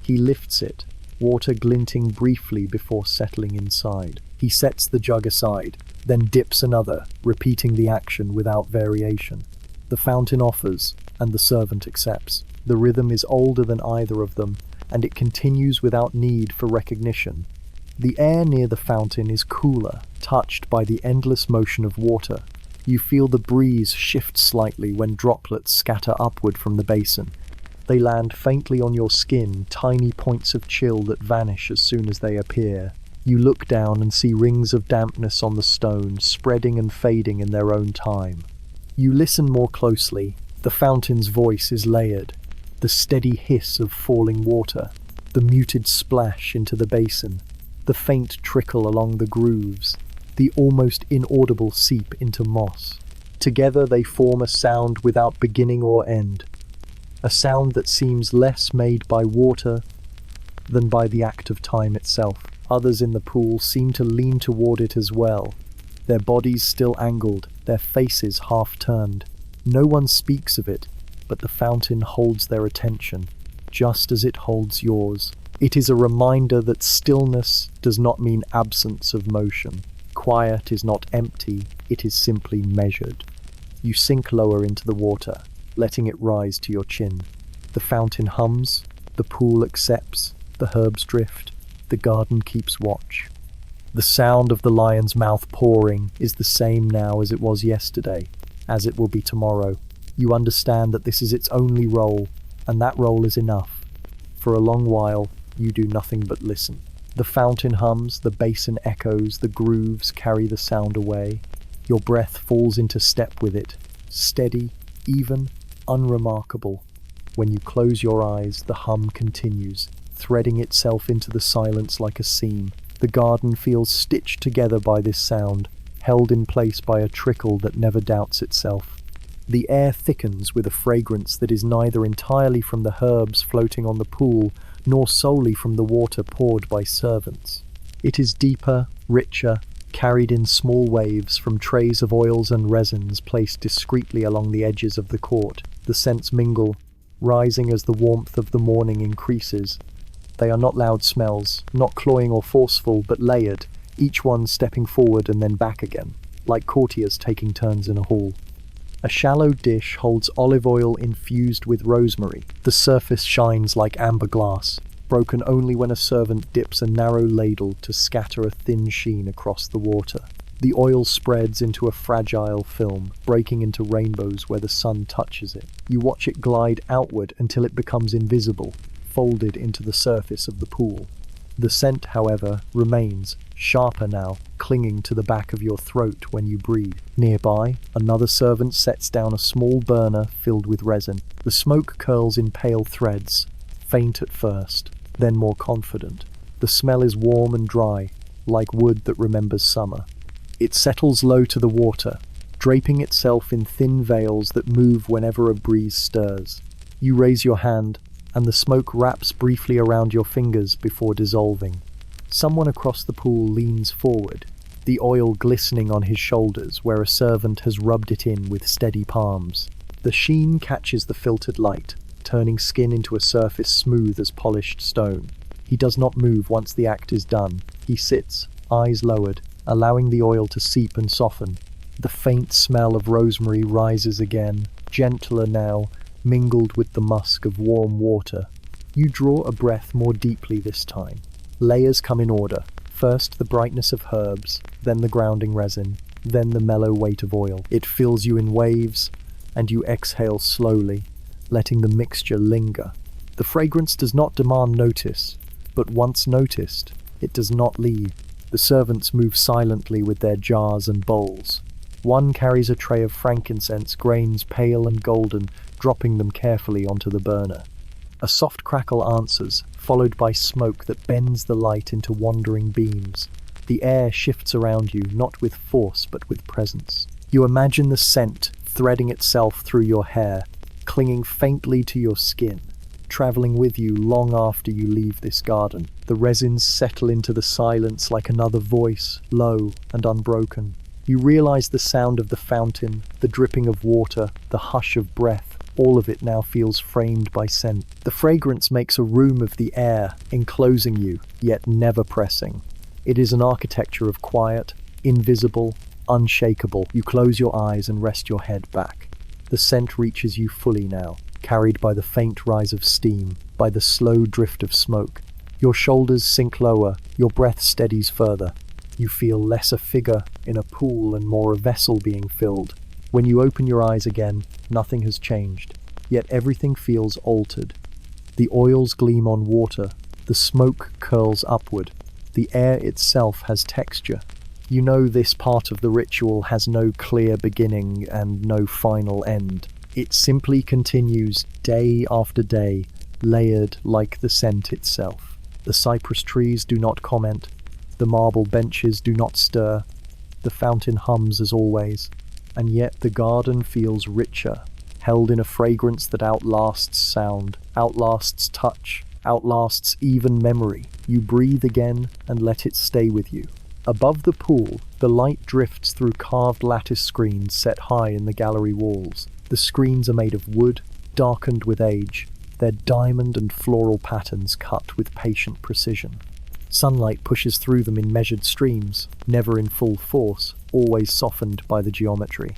He lifts it, water glinting briefly before settling inside. He sets the jug aside, then dips another, repeating the action without variation. The fountain offers, and the servant accepts. The rhythm is older than either of them, and it continues without need for recognition. The air near the fountain is cooler, touched by the endless motion of water. You feel the breeze shift slightly when droplets scatter upward from the basin. They land faintly on your skin, tiny points of chill that vanish as soon as they appear. You look down and see rings of dampness on the stone, spreading and fading in their own time. You listen more closely. The fountain's voice is layered. The steady hiss of falling water, the muted splash into the basin, the faint trickle along the grooves, the almost inaudible seep into moss. Together they form a sound without beginning or end, a sound that seems less made by water than by the act of time itself. Others in the pool seem to lean toward it as well, their bodies still angled, their faces half turned. No one speaks of it, but the fountain holds their attention, just as it holds yours. It is a reminder that stillness does not mean absence of motion. Quiet is not empty, it is simply measured. You sink lower into the water, letting it rise to your chin. The fountain hums, the pool accepts, the herbs drift, the garden keeps watch. The sound of the lion's mouth pouring is the same now as it was yesterday, as it will be tomorrow. You understand that this is its only role, and that role is enough. For a long while, you do nothing but listen. The fountain hums, the basin echoes, the grooves carry the sound away. Your breath falls into step with it, steady, even, unremarkable. When you close your eyes, the hum continues, threading itself into the silence like a seam. The garden feels stitched together by this sound, held in place by a trickle that never doubts itself. The air thickens with a fragrance that is neither entirely from the herbs floating on the pool, nor solely from the water poured by servants. It is deeper, richer, carried in small waves from trays of oils and resins placed discreetly along the edges of the court. The scents mingle, rising as the warmth of the morning increases. They are not loud smells, not cloying or forceful, but layered, each one stepping forward and then back again, like courtiers taking turns in a hall. A shallow dish holds olive oil infused with rosemary. The surface shines like amber glass, broken only when a servant dips a narrow ladle to scatter a thin sheen across the water. The oil spreads into a fragile film, breaking into rainbows where the sun touches it. You watch it glide outward until it becomes invisible, folded into the surface of the pool. The scent, however, remains, sharper now, clinging to the back of your throat when you breathe. Nearby, another servant sets down a small burner filled with resin. The smoke curls in pale threads, faint at first, then more confident. The smell is warm and dry, like wood that remembers summer. It settles low to the water, draping itself in thin veils that move whenever a breeze stirs. You raise your hand, and the smoke wraps briefly around your fingers before dissolving. Someone across the pool leans forward, the oil glistening on his shoulders where a servant has rubbed it in with steady palms. The sheen catches the filtered light, turning skin into a surface smooth as polished stone. He does not move once the act is done. He sits, eyes lowered, allowing the oil to seep and soften. The faint smell of rosemary rises again, gentler now, mingled with the musk of warm water. You draw a breath more deeply this time. Layers come in order. First the brightness of herbs, then the grounding resin, then the mellow weight of oil. It fills you in waves, and you exhale slowly, letting the mixture linger. The fragrance does not demand notice, but once noticed, it does not leave. The servants move silently with their jars and bowls. One carries a tray of frankincense, grains pale and golden, dropping them carefully onto the burner. A soft crackle answers, followed by smoke that bends the light into wandering beams. The air shifts around you, not with force, but with presence. You imagine the scent threading itself through your hair, clinging faintly to your skin, traveling with you long after you leave this garden. The resins settle into the silence like another voice, low and unbroken. You realize the sound of the fountain, the dripping of water, the hush of breath. All of it now feels framed by scent. The fragrance makes a room of the air, enclosing you, yet never pressing. It is an architecture of quiet, invisible, unshakable. You close your eyes and rest your head back. The scent reaches you fully now, carried by the faint rise of steam, by the slow drift of smoke. Your shoulders sink lower, your breath steadies further. You feel less a figure in a pool and more a vessel being filled. When you open your eyes again, nothing has changed, yet everything feels altered. The oils gleam on water, the smoke curls upward, the air itself has texture. You know this part of the ritual has no clear beginning and no final end. It simply continues day after day, layered like the scent itself. The cypress trees do not comment, the marble benches do not stir, the fountain hums as always, and yet the garden feels richer, held in a fragrance that outlasts sound, outlasts touch, outlasts even memory. You breathe again and let it stay with you. Above the pool, the light drifts through carved lattice screens set high in the gallery walls. The screens are made of wood, darkened with age, their diamond and floral patterns cut with patient precision. Sunlight pushes through them in measured streams, never in full force, always softened by the geometry.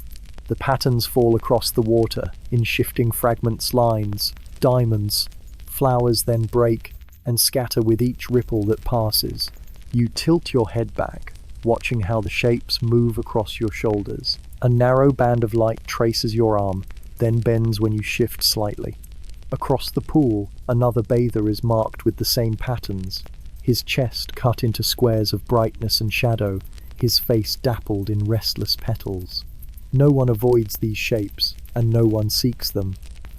The patterns fall across the water in shifting fragments, lines, diamonds. Flowers then break and scatter with each ripple that passes. You tilt your head back, watching how the shapes move across your shoulders. A narrow band of light traces your arm, then bends when you shift slightly. Across the pool, another bather is marked with the same patterns, his chest cut into squares of brightness and shadow, his face dappled in restless petals. No one avoids these shapes, and no one seeks them.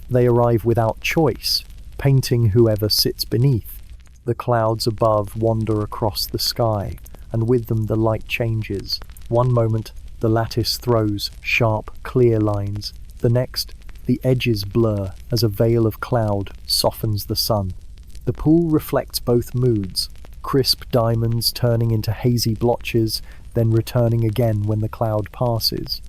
They arrive without choice, painting whoever sits beneath. The clouds above wander across the sky, and with them the light changes. One moment, the lattice throws sharp, clear lines. The next, the edges blur as a veil of cloud softens the sun. The pool reflects both moods, crisp diamonds turning into hazy blotches, then returning again when the cloud passes.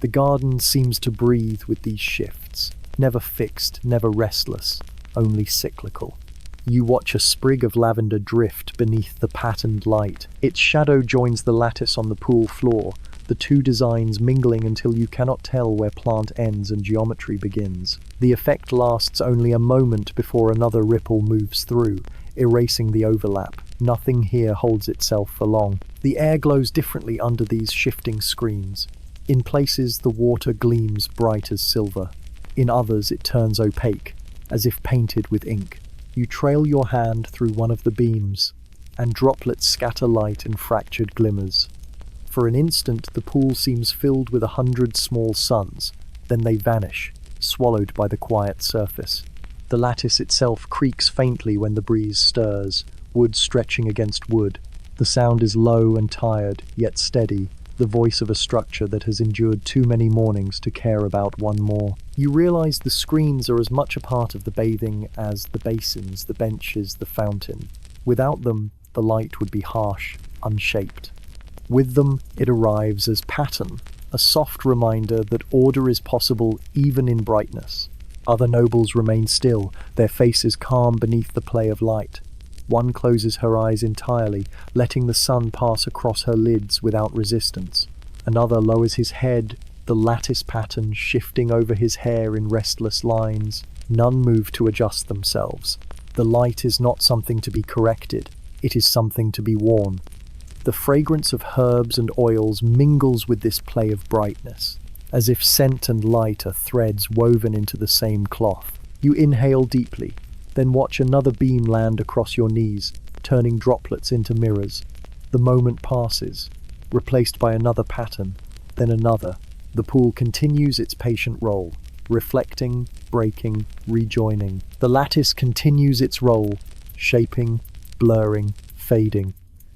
The garden seems to breathe with these shifts, never fixed, never restless, only cyclical. You watch a sprig of lavender drift beneath the patterned light. Its shadow joins the lattice on the pool floor, the two designs mingling until you cannot tell where plant ends and geometry begins. The effect lasts only a moment before another ripple moves through, erasing the overlap. Nothing here holds itself for long. The air glows differently under these shifting screens. In places, the water gleams bright as silver. In others, it turns opaque, as if painted with ink. You trail your hand through one of the beams, and droplets scatter light in fractured glimmers. For an instant, the pool seems filled with 100 small suns, then they vanish, swallowed by the quiet surface. The lattice itself creaks faintly when the breeze stirs, wood stretching against wood. The sound is low and tired, yet steady, the voice of a structure that has endured too many mornings to care about one more. You realize the screens are as much a part of the bathing as the basins, the benches, the fountain. Without them, the light would be harsh, unshaped. With them, it arrives as pattern, a soft reminder that order is possible even in brightness. Other nobles remain still, their faces calm beneath the play of light. One closes her eyes entirely, letting the sun pass across her lids without resistance. Another lowers his head, the lattice pattern shifting over his hair in restless lines. None move to adjust themselves. The light is not something to be corrected, it is something to be worn. The fragrance of herbs and oils mingles with this play of brightness, as if scent and light are threads woven into the same cloth. You inhale deeply, then watch another beam land across your knees, turning droplets into mirrors. The moment passes, replaced by another pattern, then another. The pool continues its patient role, reflecting, breaking, rejoining. The lattice continues its role, shaping, blurring, fading.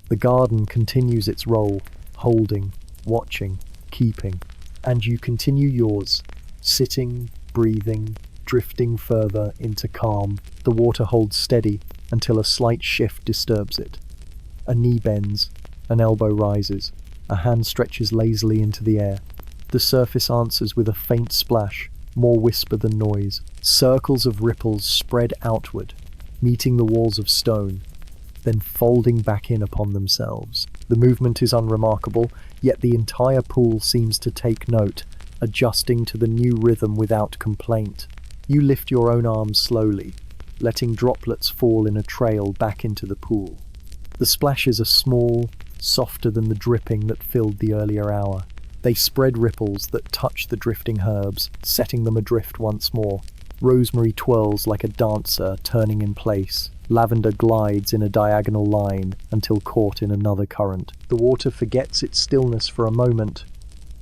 The garden continues its role, holding, watching, keeping. And you continue yours, sitting, breathing, drifting further into calm. The water holds steady until a slight shift disturbs it. A knee bends, an elbow rises, a hand stretches lazily into the air. The surface answers with a faint splash, more whisper than noise. Circles of ripples spread outward, meeting the walls of stone, then folding back in upon themselves. The movement is unremarkable, yet the entire pool seems to take note, adjusting to the new rhythm without complaint. You lift your own arms slowly, letting droplets fall in a trail back into the pool. The splashes are small, softer than the dripping that filled the earlier hour. They spread ripples that touch the drifting herbs, setting them adrift once more. Rosemary twirls like a dancer, turning in place. Lavender glides in a diagonal line until caught in another current. The water forgets its stillness for a moment,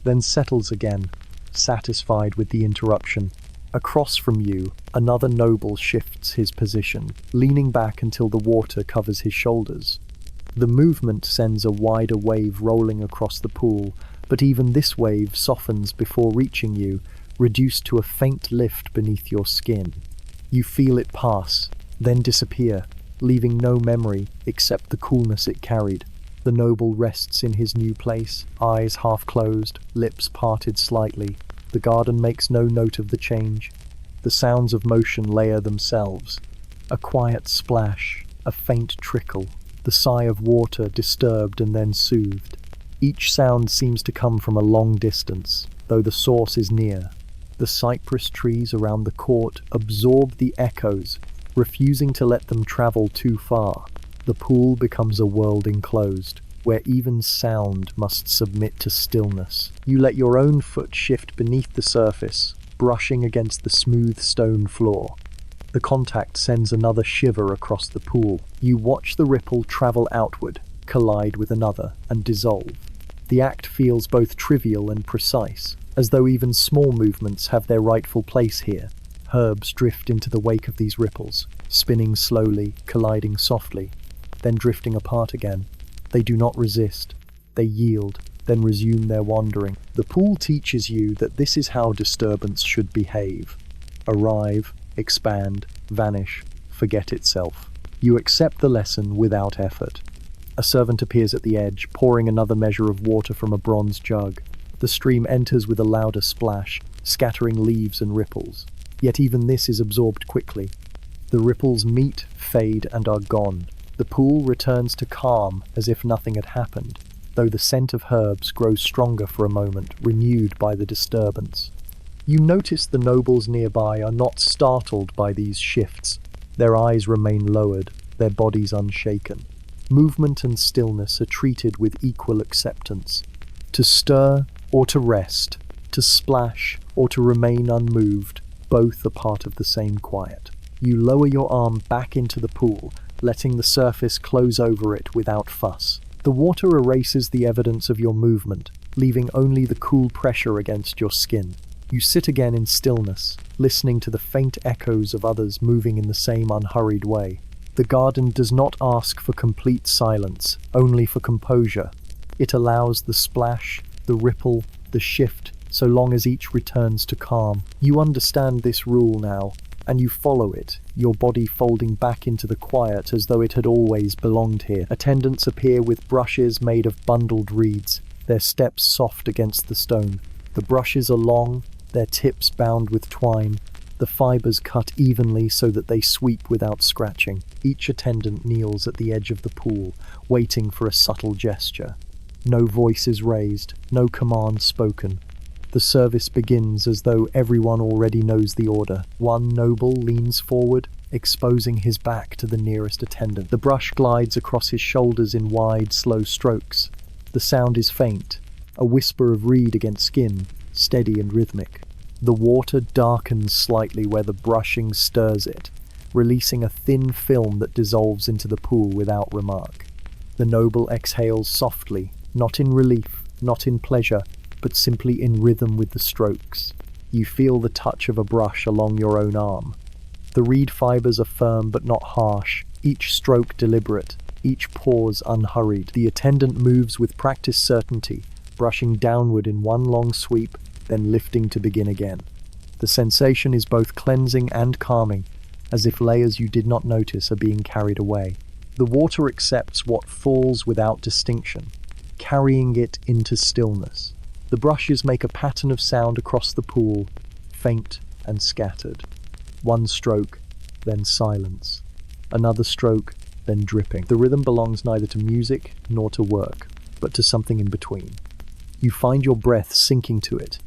then settles again, satisfied with the interruption. Across from you, another noble shifts his position, leaning back until the water covers his shoulders. The movement sends a wider wave rolling across the pool, but even this wave softens before reaching you, reduced to a faint lift beneath your skin. You feel it pass, then disappear, leaving no memory except the coolness it carried. The noble rests in his new place, eyes half closed, lips parted slightly. The garden makes no note of the change. The sounds of motion layer themselves. A quiet splash, a faint trickle, the sigh of water disturbed and then soothed. Each sound seems to come from a long distance, though the source is near. The cypress trees around the court absorb the echoes, refusing to let them travel too far. The pool becomes a world enclosed, where even sound must submit to stillness. You let your own foot shift beneath the surface, brushing against the smooth stone floor. The contact sends another shiver across the pool. You watch the ripple travel outward, collide with another, and dissolve. The act feels both trivial and precise, as though even small movements have their rightful place here. Herbs drift into the wake of these ripples, spinning slowly, colliding softly, then drifting apart again. They do not resist. They yield, then resume their wandering. The pool teaches you that this is how disturbance should behave. Arrive, expand, vanish, forget itself. You accept the lesson without effort. A servant appears at the edge, pouring another measure of water from a bronze jug. The stream enters with a louder splash, scattering leaves and ripples. Yet even this is absorbed quickly. The ripples meet, fade, and are gone. The pool returns to calm as if nothing had happened, though the scent of herbs grows stronger for a moment, renewed by the disturbance. You notice the nobles nearby are not startled by these shifts. Their eyes remain lowered, their bodies unshaken. Movement and stillness are treated with equal acceptance. To stir or to rest, to splash or to remain unmoved, both are part of the same quiet. You lower your arm back into the pool, letting the surface close over it without fuss. The water erases the evidence of your movement, leaving only the cool pressure against your skin. You sit again in stillness, listening to the faint echoes of others moving in the same unhurried way. The garden does not ask for complete silence, only for composure. It allows the splash, the ripple, the shift, so long as each returns to calm. You understand this rule now, and you follow it, your body folding back into the quiet as though it had always belonged here. Attendants appear with brushes made of bundled reeds, their steps soft against the stone. The brushes are long, their tips bound with twine, the fibers cut evenly so that they sweep without scratching. Each attendant kneels at the edge of the pool, waiting for a subtle gesture. No voice is raised, no command spoken. The service begins as though everyone already knows the order. One noble leans forward, exposing his back to the nearest attendant. The brush glides across his shoulders in wide, slow strokes. The sound is faint, a whisper of reed against skin, steady and rhythmic. The water darkens slightly where the brushing stirs it, releasing a thin film that dissolves into the pool without remark. The noble exhales softly, not in relief, not in pleasure, but simply in rhythm with the strokes. You feel the touch of a brush along your own arm. The reed fibers are firm but not harsh, each stroke deliberate, each pause unhurried. The attendant moves with practiced certainty, brushing downward in one long sweep, then lifting to begin again. The sensation is both cleansing and calming, as if layers you did not notice are being carried away. The water accepts what falls without distinction, carrying it into stillness. The brushes make a pattern of sound across the pool, faint and scattered. One stroke, then silence. Another stroke, then dripping. The rhythm belongs neither to music nor to work, but to something in between. You find your breath sinking to it,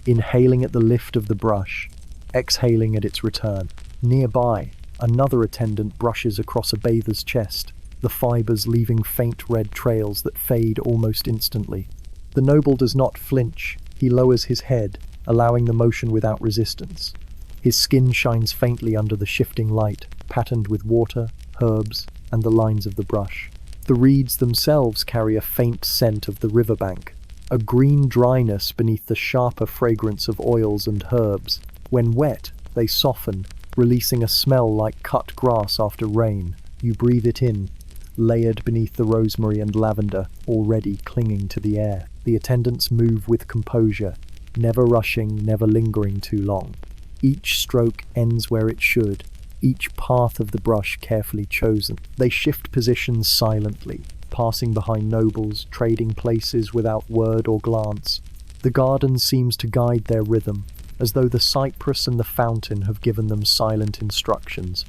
inhaling at the lift of the brush, exhaling at its return. Nearby, another attendant brushes across a bather's chest, the fibers leaving faint red trails that fade almost instantly. The noble does not flinch. He lowers his head, allowing the motion without resistance. His skin shines faintly under the shifting light, patterned with water, herbs, and the lines of the brush. The reeds themselves carry a faint scent of the riverbank, a green dryness beneath the sharper fragrance of oils and herbs. When wet, they soften, releasing a smell like cut grass after rain. You breathe it in, layered beneath the rosemary and lavender, already clinging to the air. The attendants move with composure, never rushing, never lingering too long. Each stroke ends where it should, each path of the brush carefully chosen. They shift positions silently, passing behind nobles, trading places without word or glance. The garden seems to guide their rhythm, as though the cypress and the fountain have given them silent instructions.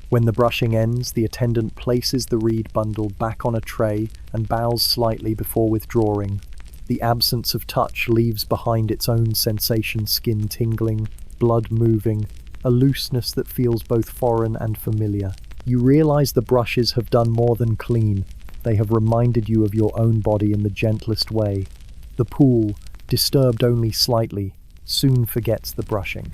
When the brushing ends, the attendant places the reed bundle back on a tray and bows slightly before withdrawing. The absence of touch leaves behind its own sensation, skin tingling, blood moving, a looseness that feels both foreign and familiar. You realize the brushes have done more than clean. They have reminded you of your own body in the gentlest way. The pool, disturbed only slightly, soon forgets the brushing.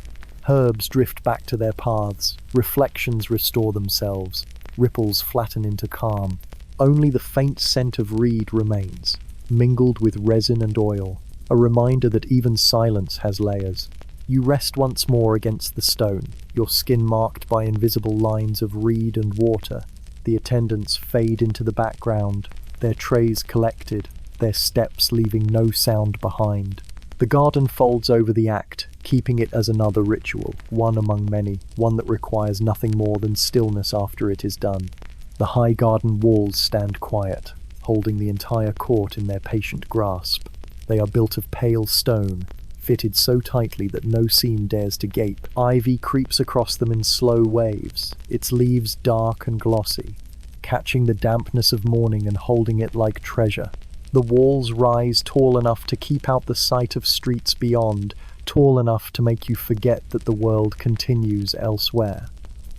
Herbs drift back to their paths, reflections restore themselves, ripples flatten into calm. Only the faint scent of reed remains, mingled with resin and oil, a reminder that even silence has layers. You rest once more against the stone, your skin marked by invisible lines of reed and water. The attendants fade into the background, their trays collected, their steps leaving no sound behind. The garden folds over the act, keeping it as another ritual, one among many, one that requires nothing more than stillness after it is done. The high garden walls stand quiet, holding the entire court in their patient grasp. They are built of pale stone, fitted so tightly that no seam dares to gape. Ivy creeps across them in slow waves, its leaves dark and glossy, catching the dampness of morning and holding it like treasure. The walls rise tall enough to keep out the sight of streets beyond, tall enough to make you forget that the world continues elsewhere.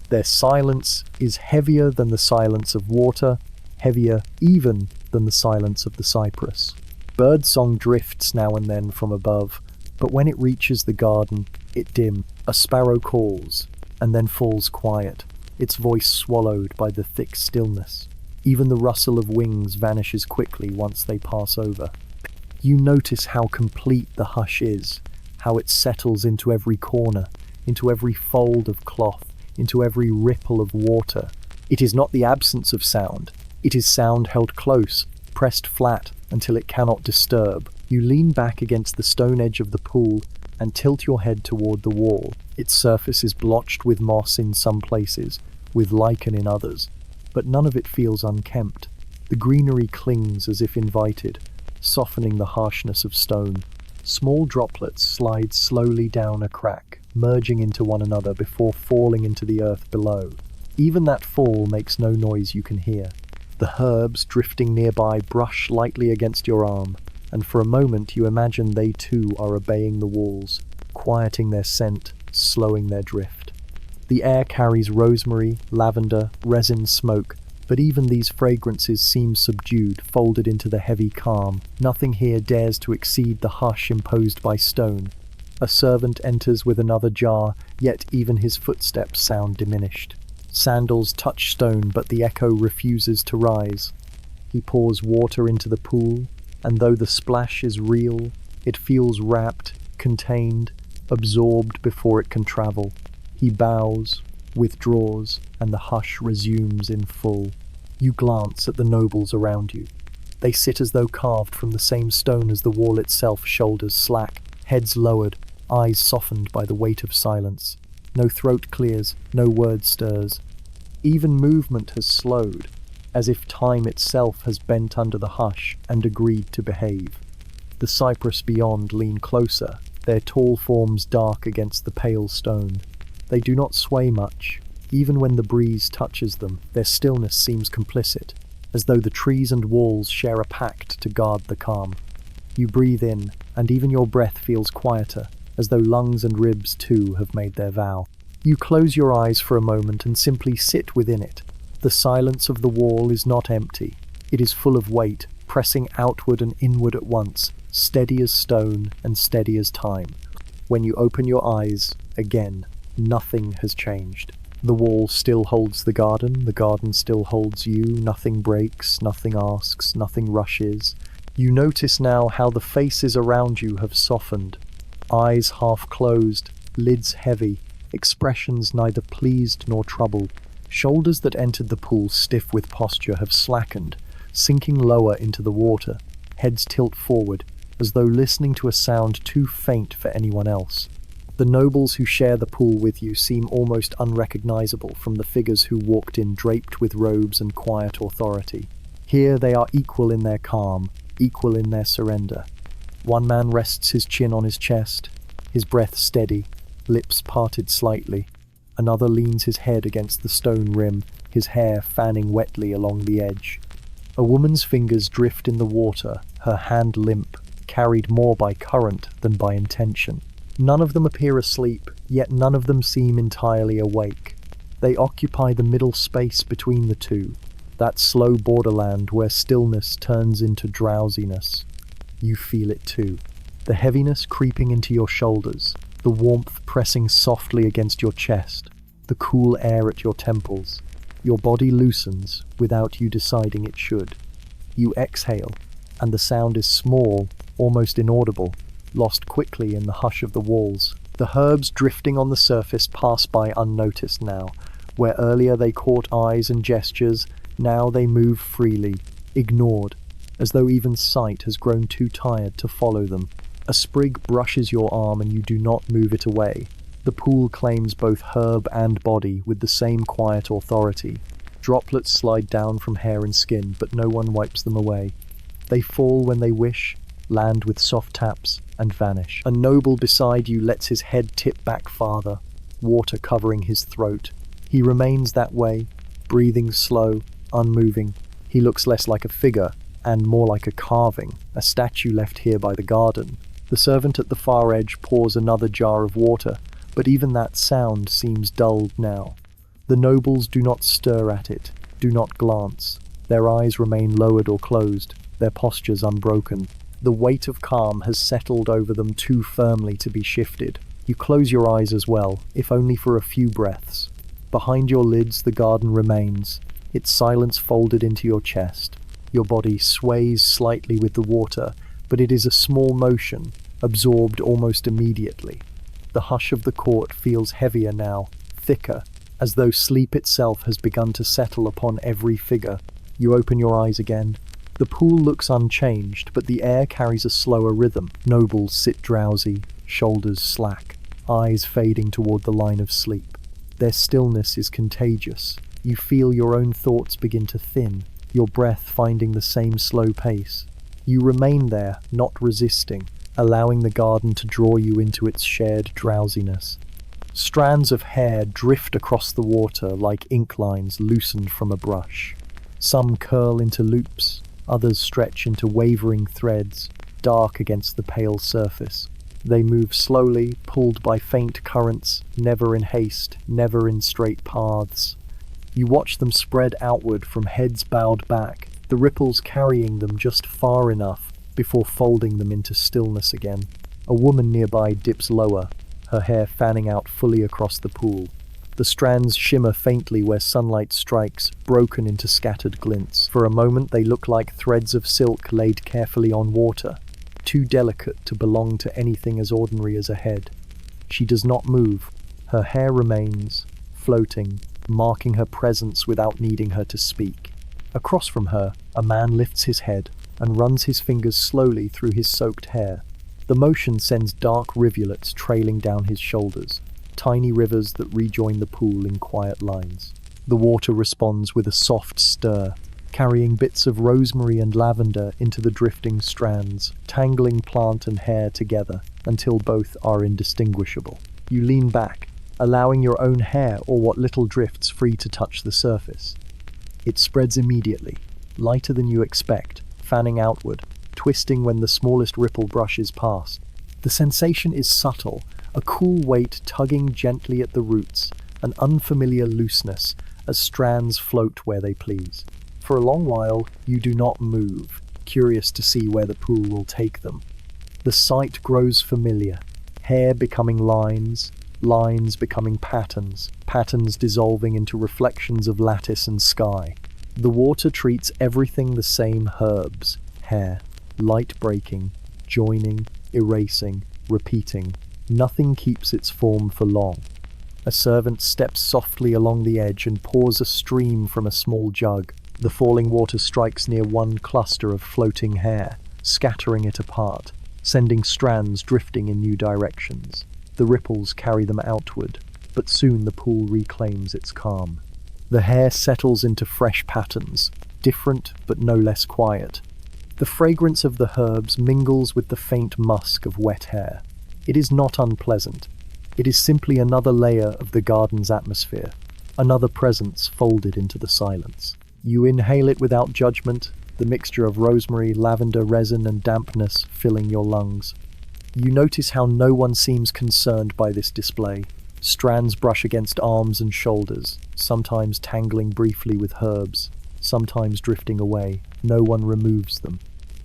Their silence is heavier than the silence of water, heavier even than the silence of the cypress. Birdsong drifts now and then from above, but when it reaches the garden, it dims. A sparrow calls, and then falls quiet, its voice swallowed by the thick stillness. Even the rustle of wings vanishes quickly once they pass over. You notice how complete the hush is, how it settles into every corner, into every fold of cloth, into every ripple of water. It is not the absence of sound, it is sound held close, pressed flat until it cannot disturb. You lean back against the stone edge of the pool and tilt your head toward the wall. Its surface is blotched with moss in some places, with lichen in others, but none of it feels unkempt. The greenery clings as if invited, softening the harshness of stone. Small droplets slide slowly down a crack, merging into one another before falling into the earth below. Even that fall makes no noise you can hear. The herbs drifting nearby brush lightly against your arm, and for a moment you imagine they too are obeying the walls, quieting their scent, slowing their drift. The air carries rosemary, lavender, resin smoke, but even these fragrances seem subdued, folded into the heavy calm. Nothing here dares to exceed the hush imposed by stone. A servant enters with another jar, yet even his footsteps sound diminished. Sandals touch stone, but the echo refuses to rise. He pours water into the pool, and though the splash is real, it feels wrapped, contained, absorbed before it can travel. He bows, withdraws, and the hush resumes in full. You glance at the nobles around you. They sit as though carved from the same stone as the wall itself, shoulders slack, heads lowered, eyes softened by the weight of silence. No throat clears, no word stirs. Even movement has slowed, as if time itself has bent under the hush and agreed to behave. The cypress beyond lean closer, their tall forms dark against the pale stone. They do not sway much. Even when the breeze touches them, their stillness seems complicit, as though the trees and walls share a pact to guard the calm. You breathe in, and even your breath feels quieter, as though lungs and ribs too have made their vow. You close your eyes for a moment and simply sit within it. The silence of the wall is not empty. It is full of weight, pressing outward and inward at once, steady as stone and steady as time. When you open your eyes, again, Nothing has changed. The wall still holds the garden still holds you, nothing breaks, nothing asks, nothing rushes. You notice now how the faces around you have softened. Eyes half closed, lids heavy, expressions neither pleased nor troubled. Shoulders that entered the pool stiff with posture have slackened, sinking lower into the water. Heads tilt forward, as though listening to a sound too faint for anyone else. The nobles who share the pool with you seem almost unrecognizable from the figures who walked in draped with robes and quiet authority. Here they are equal in their calm, equal in their surrender. One man rests his chin on his chest, his breath steady, lips parted slightly. Another leans his head against the stone rim, his hair fanning wetly along the edge. A woman's fingers drift in the water, her hand limp, carried more by current than by intention. None of them appear asleep, yet none of them seem entirely awake. They occupy the middle space between the two, that slow borderland where stillness turns into drowsiness. You feel it too. The heaviness creeping into your shoulders, the warmth pressing softly against your chest, the cool air at your temples. Your body loosens without you deciding it should. You exhale, and the sound is small, almost inaudible, lost quickly in the hush of the walls. The herbs drifting on the surface pass by unnoticed now. Where earlier they caught eyes and gestures, now they move freely, ignored, as though even sight has grown too tired to follow them. A sprig brushes your arm and you do not move it away. The pool claims both herb and body with the same quiet authority. Droplets slide down from hair and skin, but no one wipes them away. They fall when they wish, land with soft taps, and vanish. A noble beside you lets his head tip back farther, water covering his throat. He remains that way, breathing slow, unmoving. He looks less like a figure, and more like a carving, a statue left here by the garden. The servant at the far edge pours another jar of water, but even that sound seems dulled now. The nobles do not stir at it, do not glance. Their eyes remain lowered or closed, their postures unbroken. The weight of calm has settled over them too firmly to be shifted. You close your eyes as well, if only for a few breaths. Behind your lids the garden remains, its silence folded into your chest. Your body sways slightly with the water, but it is a small motion, absorbed almost immediately. The hush of the court feels heavier now, thicker, as though sleep itself has begun to settle upon every figure. You open your eyes again. The pool looks unchanged, but the air carries a slower rhythm. Nobles sit drowsy, shoulders slack, eyes fading toward the line of sleep. Their stillness is contagious. You feel your own thoughts begin to thin, your breath finding the same slow pace. You remain there, not resisting, allowing the garden to draw you into its shared drowsiness. Strands of hair drift across the water like ink lines loosened from a brush. Some curl into loops, others stretch into wavering threads, dark against the pale surface. They move slowly, pulled by faint currents, never in haste, never in straight paths. You watch them spread outward from heads bowed back, the ripples carrying them just far enough before folding them into stillness again. A woman nearby dips lower, her hair fanning out fully across the pool. The strands shimmer faintly where sunlight strikes, broken into scattered glints. For a moment they look like threads of silk laid carefully on water, too delicate to belong to anything as ordinary as a head. She does not move. Her hair remains, floating, marking her presence without needing her to speak. Across from her, a man lifts his head and runs his fingers slowly through his soaked hair. The motion sends dark rivulets trailing down his shoulders, tiny rivers that rejoin the pool in quiet lines. The water responds with a soft stir, carrying bits of rosemary and lavender into the drifting strands, tangling plant and hair together until both are indistinguishable. You lean back, allowing your own hair or what little drifts free to touch the surface. It spreads immediately, lighter than you expect, fanning outward, twisting when the smallest ripple brushes past. The sensation is subtle, a cool weight tugging gently at the roots, an unfamiliar looseness as strands float where they please. For a long while, you do not move, curious to see where the pool will take them. The sight grows familiar, hair becoming lines, lines becoming patterns, patterns dissolving into reflections of lattice and sky. The water treats everything the same: herbs, hair, light breaking, joining, erasing, repeating. Nothing keeps its form for long. A servant steps softly along the edge and pours a stream from a small jug. The falling water strikes near one cluster of floating hair, scattering it apart, sending strands drifting in new directions. The ripples carry them outward, but soon the pool reclaims its calm. The hair settles into fresh patterns, different but no less quiet. The fragrance of the herbs mingles with the faint musk of wet hair. It is not unpleasant. It is simply another layer of the garden's atmosphere, another presence folded into the silence. You inhale it without judgment, the mixture of rosemary, lavender, resin, and dampness filling your lungs. You notice how no one seems concerned by this display. Strands brush against arms and shoulders, sometimes tangling briefly with herbs, sometimes drifting away. No one removes them.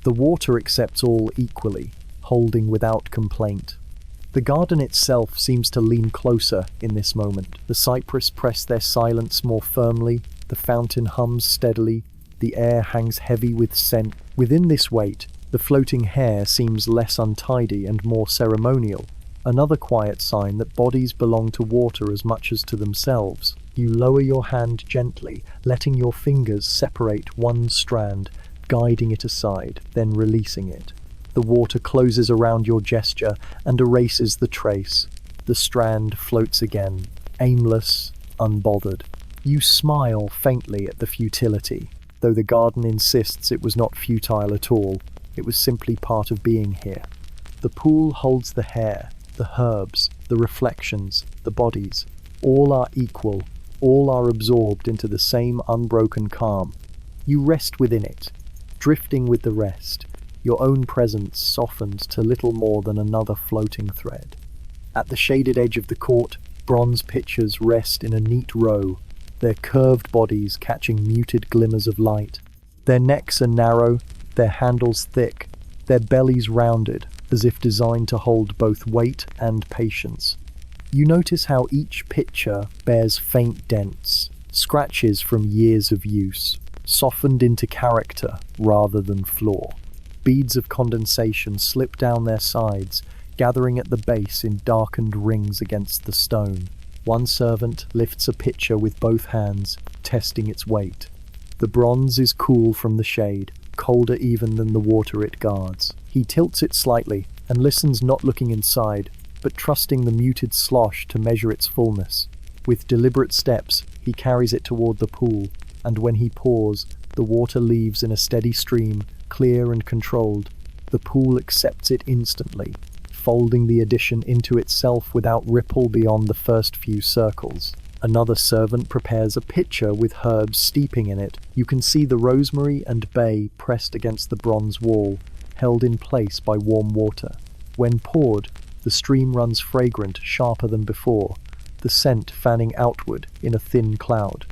The water accepts all equally, holding without complaint. The garden itself seems to lean closer in this moment. The cypress press their silence more firmly, the fountain hums steadily, the air hangs heavy with scent. Within this weight, the floating hair seems less untidy and more ceremonial, another quiet sign that bodies belong to water as much as to themselves. You lower your hand gently, letting your fingers separate one strand, guiding it aside, then releasing it. The water closes around your gesture and erases the trace. The strand floats again, aimless, unbothered. You smile faintly at the futility, though the garden insists it was not futile at all. It was simply part of being here. The pool holds the hair, the herbs, the reflections, the bodies. All are equal, all are absorbed into the same unbroken calm. You rest within it, drifting with the rest, your own presence softened to little more than another floating thread. At the shaded edge of the court, bronze pitchers rest in a neat row, their curved bodies catching muted glimmers of light. Their necks are narrow, their handles thick, their bellies rounded, as if designed to hold both weight and patience. You notice how each pitcher bears faint dents, scratches from years of use, softened into character rather than flaw. Beads of condensation slip down their sides, gathering at the base in darkened rings against the stone. One servant lifts a pitcher with both hands, testing its weight. The bronze is cool from the shade, colder even than the water it guards. He tilts it slightly and listens, not looking inside, but trusting the muted slosh to measure its fullness. With deliberate steps, he carries it toward the pool, and when he pours, the water leaves in a steady stream, clear and controlled. The pool accepts it instantly, folding the addition into itself without ripple beyond the first few circles. Another servant prepares a pitcher with herbs steeping in it. You can see the rosemary and bay pressed against the bronze wall, held in place by warm water. When poured, the stream runs fragrant, sharper than before, the scent fanning outward in a thin cloud.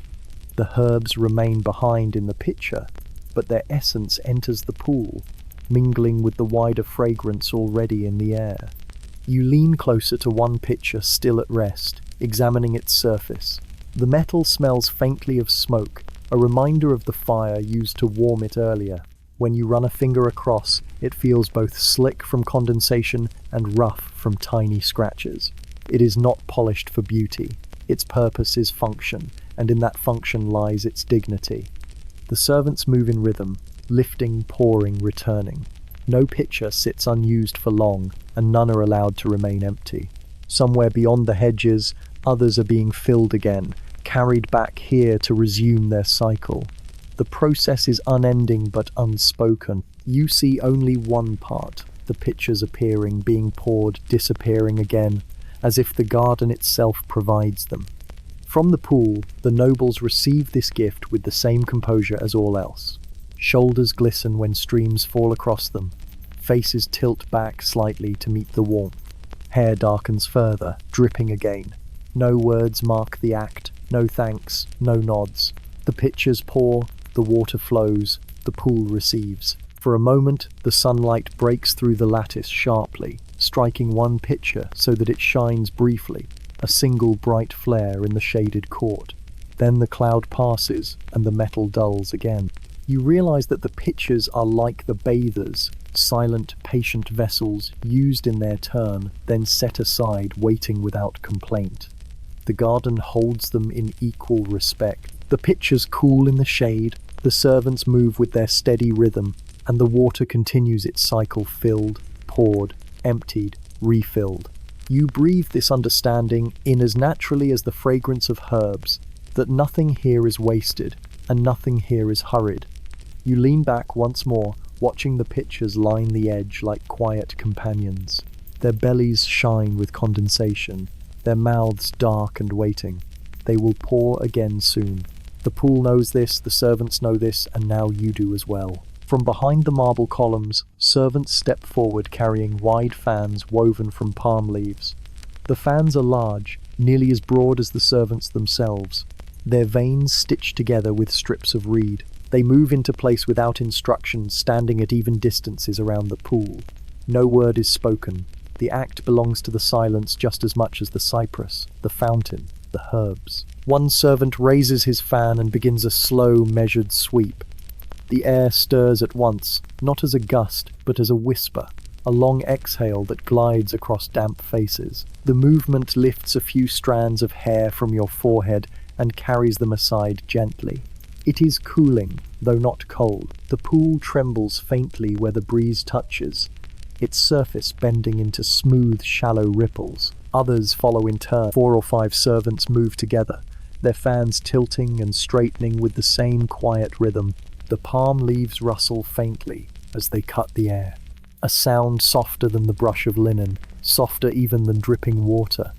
The herbs remain behind in the pitcher, but their essence enters the pool, mingling with the wider fragrance already in the air. You lean closer to one pitcher still at rest, examining its surface. The metal smells faintly of smoke, a reminder of the fire used to warm it earlier. When you run a finger across, it feels both slick from condensation and rough from tiny scratches. It is not polished for beauty. Its purpose is function, and in that function lies its dignity. The servants move in rhythm, lifting, pouring, returning. No pitcher sits unused for long, and none are allowed to remain empty. Somewhere beyond the hedges, others are being filled again, carried back here to resume their cycle. The process is unending but unspoken. You see only one part, the pitchers appearing, being poured, disappearing again, as if the garden itself provides them. From the pool, the nobles receive this gift with the same composure as all else. Shoulders glisten when streams fall across them. Faces tilt back slightly to meet the warmth. Hair darkens further, dripping again. No words mark the act, no thanks, no nods. The pitchers pour, the water flows, the pool receives. For a moment, the sunlight breaks through the lattice sharply, striking one pitcher so that it shines briefly. a single bright flare in the shaded court. Then the cloud passes and the metal dulls again. You realize that the pitchers are like the bathers, silent, patient vessels used in their turn, then set aside, waiting without complaint. The garden holds them in equal respect. The pitchers cool in the shade, the servants move with their steady rhythm, and the water continues its cycle, filled, poured, emptied, refilled. You breathe this understanding in as naturally as the fragrance of herbs, that nothing here is wasted, and nothing here is hurried. You lean back once more, watching the pitchers line the edge like quiet companions. Their bellies shine with condensation, their mouths dark and waiting. They will pour again soon. The pool knows this, the servants know this, and now you do as well. From behind the marble columns, servants step forward carrying wide fans woven from palm leaves. The fans are large, nearly as broad as the servants themselves. Their vanes stitched together with strips of reed. They move into place without instructions, standing at even distances around the pool. No word is spoken. The act belongs to the silence just as much as the cypress, the fountain, the herbs. One servant raises his fan and begins a slow, measured sweep. The air stirs at once, not as a gust, but as a whisper, a long exhale that glides across damp faces. The movement lifts a few strands of hair from your forehead and carries them aside gently. It is cooling, though not cold. The pool trembles faintly where the breeze touches, its surface bending into smooth, shallow ripples. Others follow in turn. 4 or 5 servants move together, their fans tilting and straightening with the same quiet rhythm. The palm leaves rustle faintly as they cut the air, a sound softer than the brush of linen, softer even than dripping water.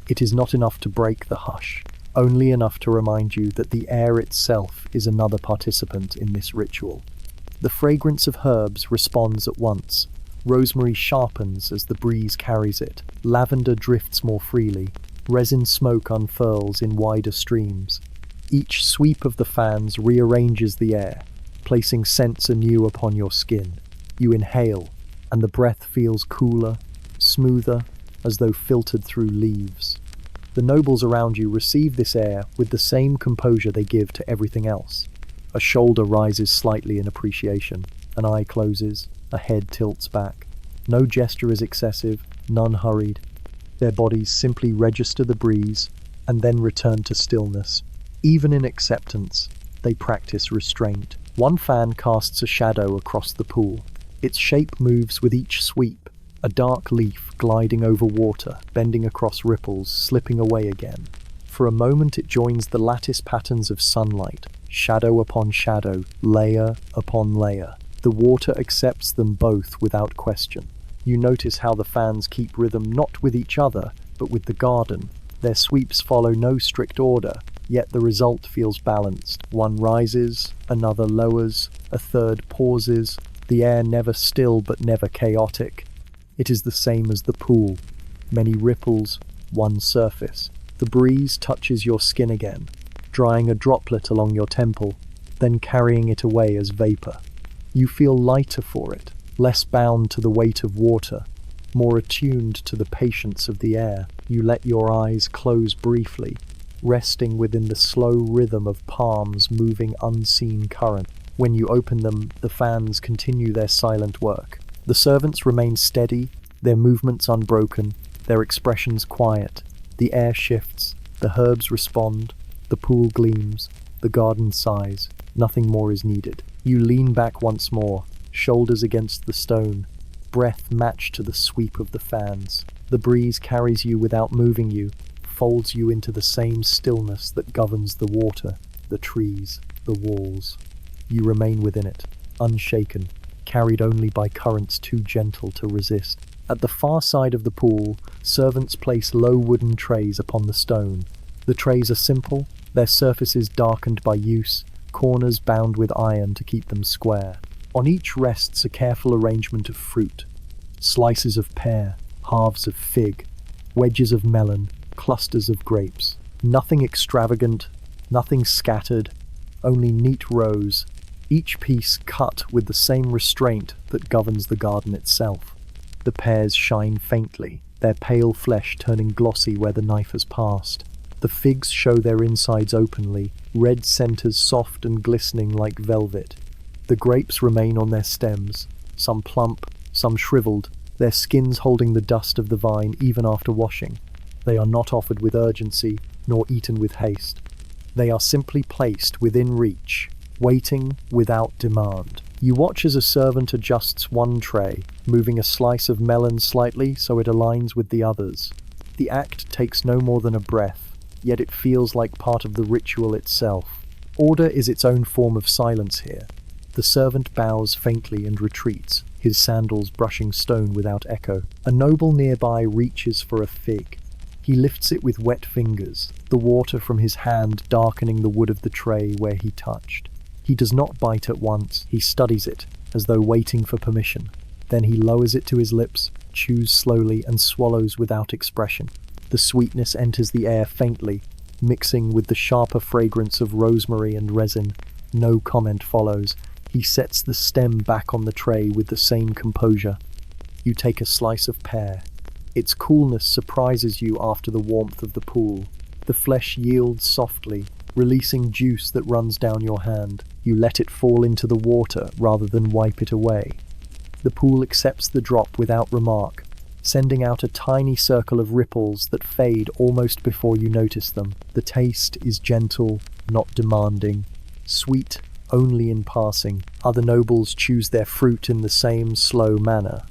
It is not enough to break the hush, only enough to remind you that the air itself is another participant in this ritual. The fragrance of herbs responds at once. Rosemary sharpens as the breeze carries it. Lavender drifts more freely. Resin smoke unfurls in wider streams. Each sweep of the fans rearranges the air, placing scents anew upon your skin. You inhale, and the breath feels cooler, smoother, as though filtered through leaves. The nobles around you receive this air with the same composure they give to everything else. A shoulder rises slightly in appreciation, an eye closes, a head tilts back. No gesture is excessive, none hurried. Their bodies simply register the breeze and then return to stillness. Even in acceptance, they practice restraint. One fan casts a shadow across the pool. Its shape moves with each sweep, a dark leaf gliding over water, bending across ripples, slipping away again. For a moment it joins the lattice patterns of sunlight, shadow upon shadow, layer upon layer. The water accepts them both without question. You notice how the fans keep rhythm not with each other, but with the garden. Their sweeps follow no strict order, yet the result feels balanced. One rises, another lowers, a third pauses, the air never still but never chaotic. It is the same as the pool. Many ripples, one surface. The breeze touches your skin again, drying a droplet along your temple, then carrying it away as vapor. You feel lighter for it, less bound to the weight of water, more attuned to the patience of the air. You let your eyes close briefly, resting within the slow rhythm of palms moving unseen current. When you open them, the fans continue their silent work. The servants remain steady, their movements unbroken, their expressions quiet. The air shifts, the herbs respond, the pool gleams, the garden sighs. Nothing more is needed. You lean back once more, shoulders against the stone, breath matched to the sweep of the fans. The breeze carries you without moving you, folds you into the same stillness that governs the water, the trees, the walls. You remain within it, unshaken, carried only by currents too gentle to resist. At the far side of the pool, servants place low wooden trays upon the stone. The trays are simple, their surfaces darkened by use, corners bound with iron to keep them square. On each rests a careful arrangement of fruit, slices of pear, halves of fig, wedges of melon, clusters of grapes. Nothing extravagant, nothing scattered, only neat rows, each piece cut with the same restraint that governs the garden itself. The pears shine faintly, their pale flesh turning glossy where the knife has passed. The figs show their insides openly, red centers soft and glistening like velvet. The grapes remain on their stems, some plump, some shriveled, their skins holding the dust of the vine even after washing. They are not offered with urgency, nor eaten with haste. They are simply placed within reach, waiting without demand. You watch as a servant adjusts one tray, moving a slice of melon slightly so it aligns with the others. The act takes no more than a breath, yet it feels like part of the ritual itself. Order is its own form of silence here. The servant bows faintly and retreats, his sandals brushing stone without echo. A noble nearby reaches for a fig. He lifts it with wet fingers, the water from his hand darkening the wood of the tray where he touched. He does not bite at once, he studies it, as though waiting for permission. Then he lowers it to his lips, chews slowly, and swallows without expression. The sweetness enters the air faintly, mixing with the sharper fragrance of rosemary and resin. No comment follows. He sets the stem back on the tray with the same composure. You take a slice of pear. Its coolness surprises you after the warmth of the pool. The flesh yields softly, releasing juice that runs down your hand. You let it fall into the water rather than wipe it away. The pool accepts the drop without remark, sending out a tiny circle of ripples that fade almost before you notice them. The taste is gentle, not demanding, sweet only in passing. Other nobles choose their fruit in the same slow manner.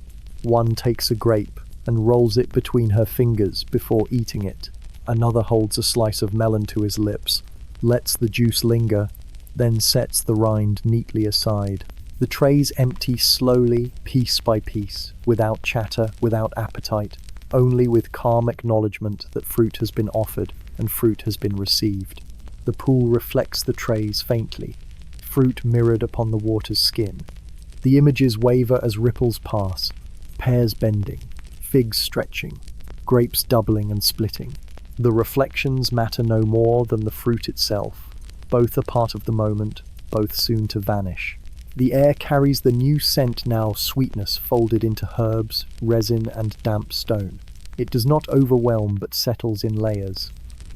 One takes a grape and rolls it between her fingers before eating it. Another holds a slice of melon to his lips, lets the juice linger, then sets the rind neatly aside. The trays empty slowly, piece by piece, without chatter, without appetite, only with calm acknowledgement that fruit has been offered and fruit has been received. The pool reflects the trays faintly, fruit mirrored upon the water's skin. The images waver as ripples pass, pears bending, figs stretching, grapes doubling and splitting. The reflections matter no more than the fruit itself. Both are part of the moment, both soon to vanish. The air carries the new scent now sweetness folded into herbs, resin and damp stone. It does not overwhelm but settles in layers.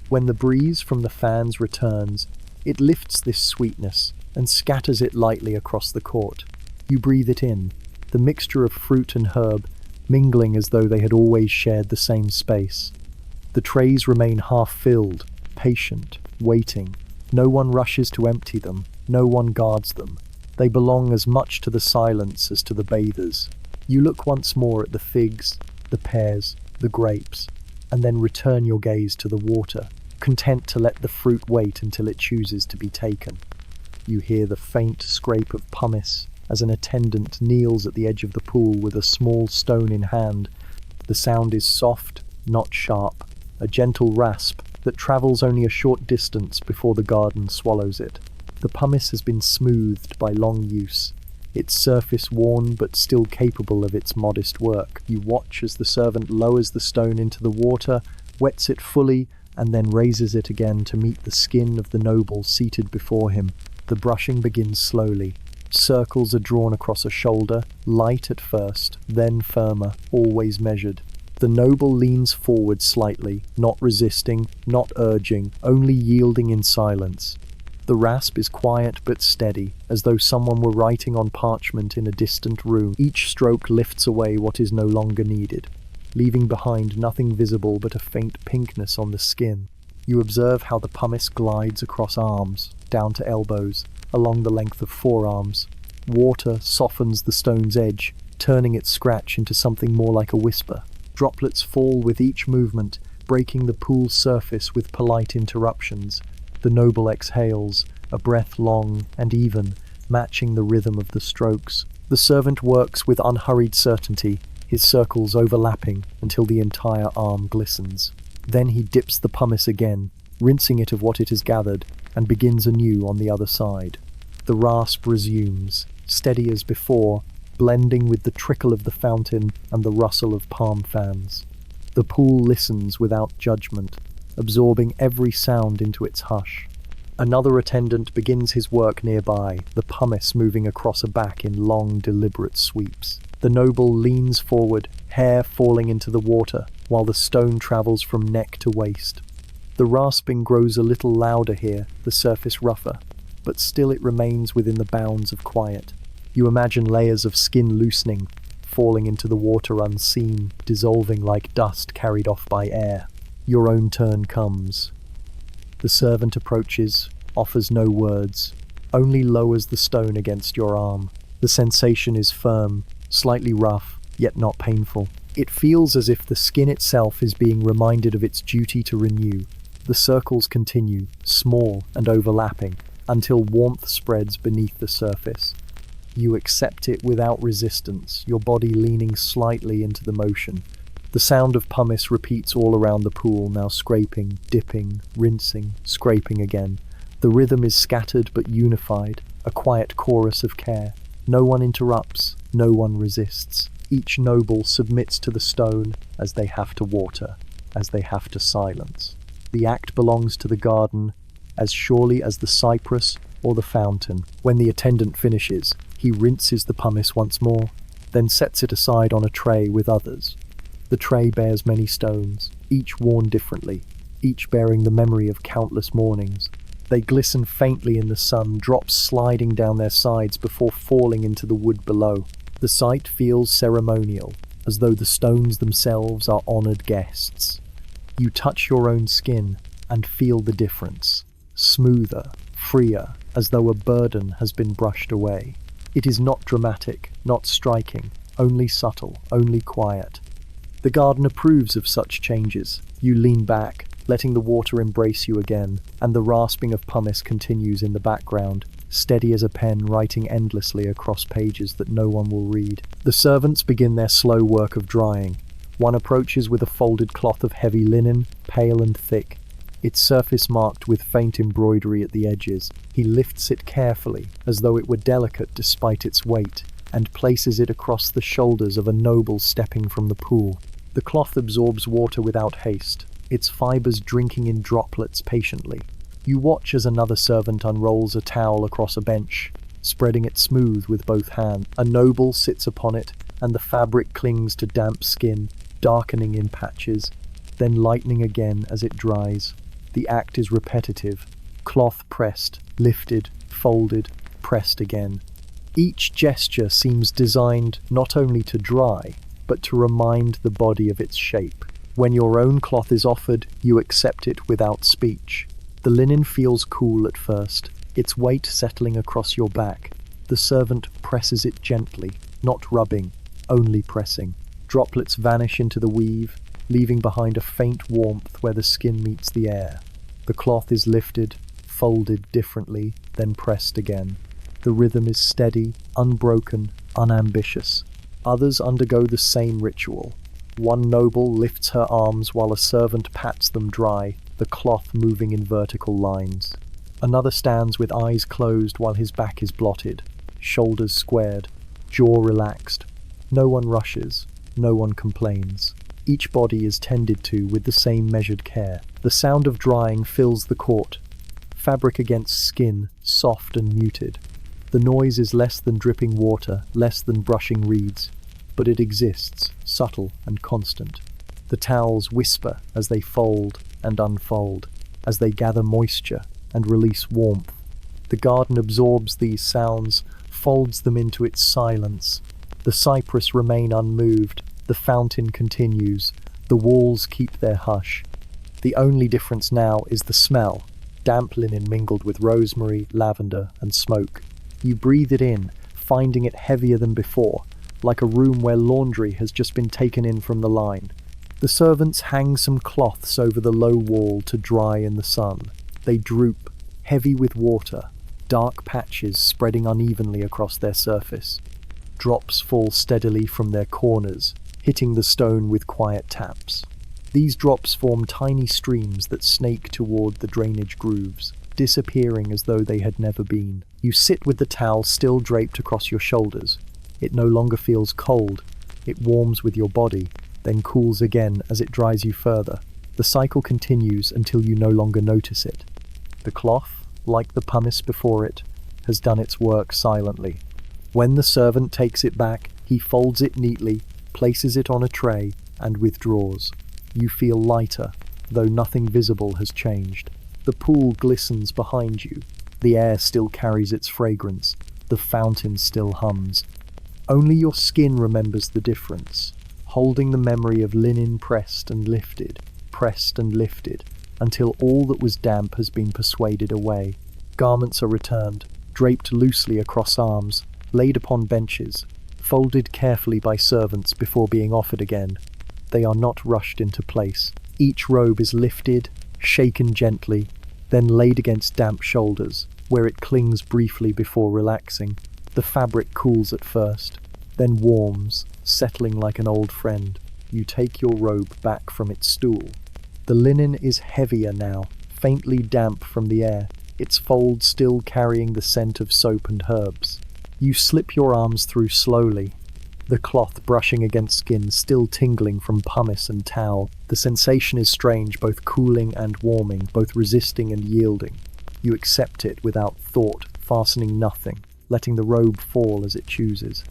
When the breeze from the fans returns, it lifts this sweetness and scatters it lightly across the court. You breathe it in, the mixture of fruit and herb, mingling as though they had always shared the same space. The trays remain half-filled, patient, waiting. No one rushes to empty them, no one guards them. They belong as much to the silence as to the bathers. You look once more at the figs, the pears, the grapes, and then return your gaze to the water, content to let the fruit wait until it chooses to be taken. You hear the faint scrape of pumice as an attendant kneels at the edge of the pool with a small stone in hand. The sound is soft, not sharp, a gentle rasp that travels only a short distance before the garden swallows it. The pumice has been smoothed by long use, its surface worn but still capable of its modest work. You watch as the servant lowers the stone into the water, wets it fully, and then raises it again to meet the skin of the noble seated before him. The brushing begins slowly. Circles are drawn across a shoulder, light at first, then firmer, always measured. The noble leans forward slightly, not resisting, not urging, only yielding in silence. The rasp is quiet but steady, as though someone were writing on parchment in a distant room. Each stroke lifts away what is no longer needed, leaving behind nothing visible but a faint pinkness on the skin. You observe how the pumice glides across arms, down to elbows, along the length of forearms. Water softens the stone's edge, turning its scratch into something more like a whisper. Droplets fall with each movement, breaking the pool's surface with polite interruptions. The noble exhales, a breath long and even, matching the rhythm of the strokes. The servant works with unhurried certainty, his circles overlapping until the entire arm glistens. Then he dips the pumice again, rinsing it of what it has gathered, and begins anew on the other side. The rasp resumes, steady as before, blending with the trickle of the fountain and the rustle of palm fans. The pool listens without judgment, absorbing every sound into its hush. Another attendant begins his work nearby, the pumice moving across a back in long, deliberate sweeps. The noble leans forward, hair falling into the water, while the stone travels from neck to waist. The rasping grows a little louder here, the surface rougher, but still it remains within the bounds of quiet. You imagine layers of skin loosening, falling into the water unseen, dissolving like dust carried off by air. Your own turn comes. The servant approaches, offers no words, only lowers the stone against your arm. The sensation is firm, slightly rough, yet not painful. It feels as if the skin itself is being reminded of its duty to renew. The circles continue, small and overlapping, until warmth spreads beneath the surface. You accept it without resistance, your body leaning slightly into the motion. The sound of pumice repeats all around the pool, now scraping, dipping, rinsing, scraping again. The rhythm is scattered but unified, a quiet chorus of care. No one interrupts, no one resists. Each noble submits to the stone as they have to water, as they have to silence. The act belongs to the garden as surely as the cypress or the fountain. When the attendant finishes, he rinses the pumice once more, then sets it aside on a tray with others. The tray bears many stones, each worn differently, each bearing the memory of countless mornings. They glisten faintly in the sun, drops sliding down their sides before falling into the wood below. The sight feels ceremonial, as though the stones themselves are honored guests. You touch your own skin and feel the difference. Smoother, freer, as though a burden has been brushed away. It is not dramatic, not striking, only subtle, only quiet. The garden approves of such changes. You lean back, letting the water embrace you again, and the rasping of pumice continues in the background, steady as a pen writing endlessly across pages that no one will read. The servants begin their slow work of drying. One approaches with a folded cloth of heavy linen, pale and thick, its surface marked with faint embroidery at the edges. He lifts it carefully, as though it were delicate despite its weight, and places it across the shoulders of a noble stepping from the pool. The cloth absorbs water without haste, its fibers drinking in droplets patiently. You watch as another servant unrolls a towel across a bench, spreading it smooth with both hands. A noble sits upon it, and the fabric clings to damp skin, darkening in patches, then lightening again as it dries. The act is repetitive. Cloth pressed, lifted, folded, pressed again. Each gesture seems designed not only to dry, but to remind the body of its shape. When your own cloth is offered, you accept it without speech. The linen feels cool at first, its weight settling across your back. The servant presses it gently, not rubbing, only pressing. Droplets vanish into the weave, leaving behind a faint warmth where the skin meets the air. The cloth is lifted, folded differently, then pressed again. The rhythm is steady, unbroken, unambitious. Others undergo the same ritual. One noble lifts her arms while a servant pats them dry, the cloth moving in vertical lines. Another stands with eyes closed while his back is blotted, shoulders squared, jaw relaxed. No one rushes, no one complains. Each body is tended to with the same measured care. The sound of drying fills the court, fabric against skin, soft and muted. The noise is less than dripping water, less than brushing reeds, but it exists, subtle and constant. The towels whisper as they fold and unfold, as they gather moisture and release warmth. The garden absorbs these sounds, folds them into its silence. The cypress remain unmoved, the fountain continues, the walls keep their hush. The only difference now is the smell, damp linen mingled with rosemary, lavender, and smoke. You breathe it in, finding it heavier than before, like a room where laundry has just been taken in from the line. The servants hang some cloths over the low wall to dry in the sun. They droop, heavy with water, dark patches spreading unevenly across their surface. Drops fall steadily from their corners, hitting the stone with quiet taps. These drops form tiny streams that snake toward the drainage grooves, disappearing as though they had never been. You sit with the towel still draped across your shoulders. It no longer feels cold. It warms with your body, then cools again as it dries you further. The cycle continues until you no longer notice it. The cloth, like the pumice before it, has done its work silently. When the servant takes it back, he folds it neatly, places it on a tray, and withdraws. You feel lighter, though nothing visible has changed. The pool glistens behind you. The air still carries its fragrance. The fountain still hums. Only your skin remembers the difference, holding the memory of linen pressed and lifted, until all that was damp has been persuaded away. Garments are returned, draped loosely across arms, laid upon benches, folded carefully by servants before being offered again. They are not rushed into place. Each robe is lifted, shaken gently, then laid against damp shoulders, where it clings briefly before relaxing. The fabric cools at first, then warms, settling like an old friend. You take your robe back from its stool. The linen is heavier now, faintly damp from the air, its folds still carrying the scent of soap and herbs. You slip your arms through slowly, the cloth brushing against skin still tingling from pumice and towel. The sensation is strange, both cooling and warming, both resisting and yielding. You accept it without thought, fastening nothing, letting the robe fall as it chooses.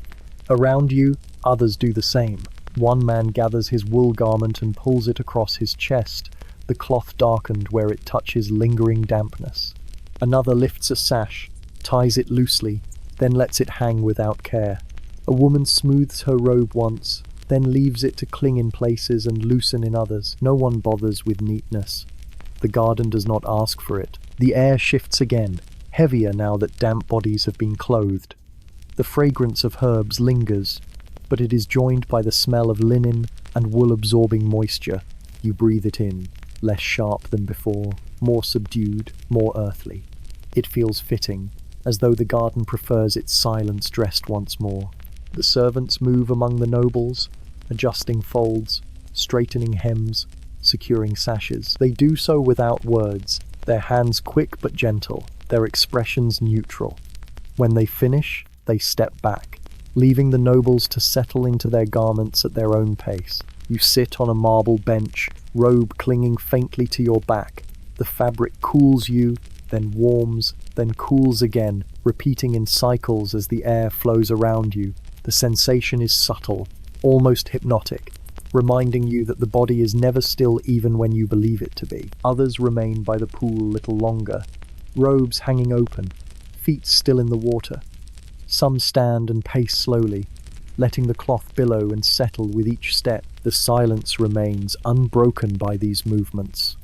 Around you, others do the same. One man gathers his wool garment and pulls it across his chest, the cloth darkened where it touches lingering dampness. Another lifts a sash, ties it loosely, then lets it hang without care. A woman smooths her robe once, then leaves it to cling in places and loosen in others. No one bothers with neatness. The garden does not ask for it. The air shifts again, heavier now that damp bodies have been clothed. The fragrance of herbs lingers, but it is joined by the smell of linen and wool-absorbing moisture. You breathe it in, less sharp than before, more subdued, more earthly. It feels fitting, as though the garden prefers its silence dressed once more. The servants move among the nobles, adjusting folds, straightening hems, securing sashes. They do so without words, their hands quick but gentle, their expressions neutral. When they finish, they step back, leaving the nobles to settle into their garments at their own pace. You sit on a marble bench, robe clinging faintly to your back. The fabric cools you, then warms, then cools again, repeating in cycles as the air flows around you. The sensation is subtle, almost hypnotic, reminding you that the body is never still even when you believe it to be. Others remain by the pool a little longer, robes hanging open, feet still in the water. Some stand and pace slowly, letting the cloth billow and settle with each step. The silence remains unbroken by these movements.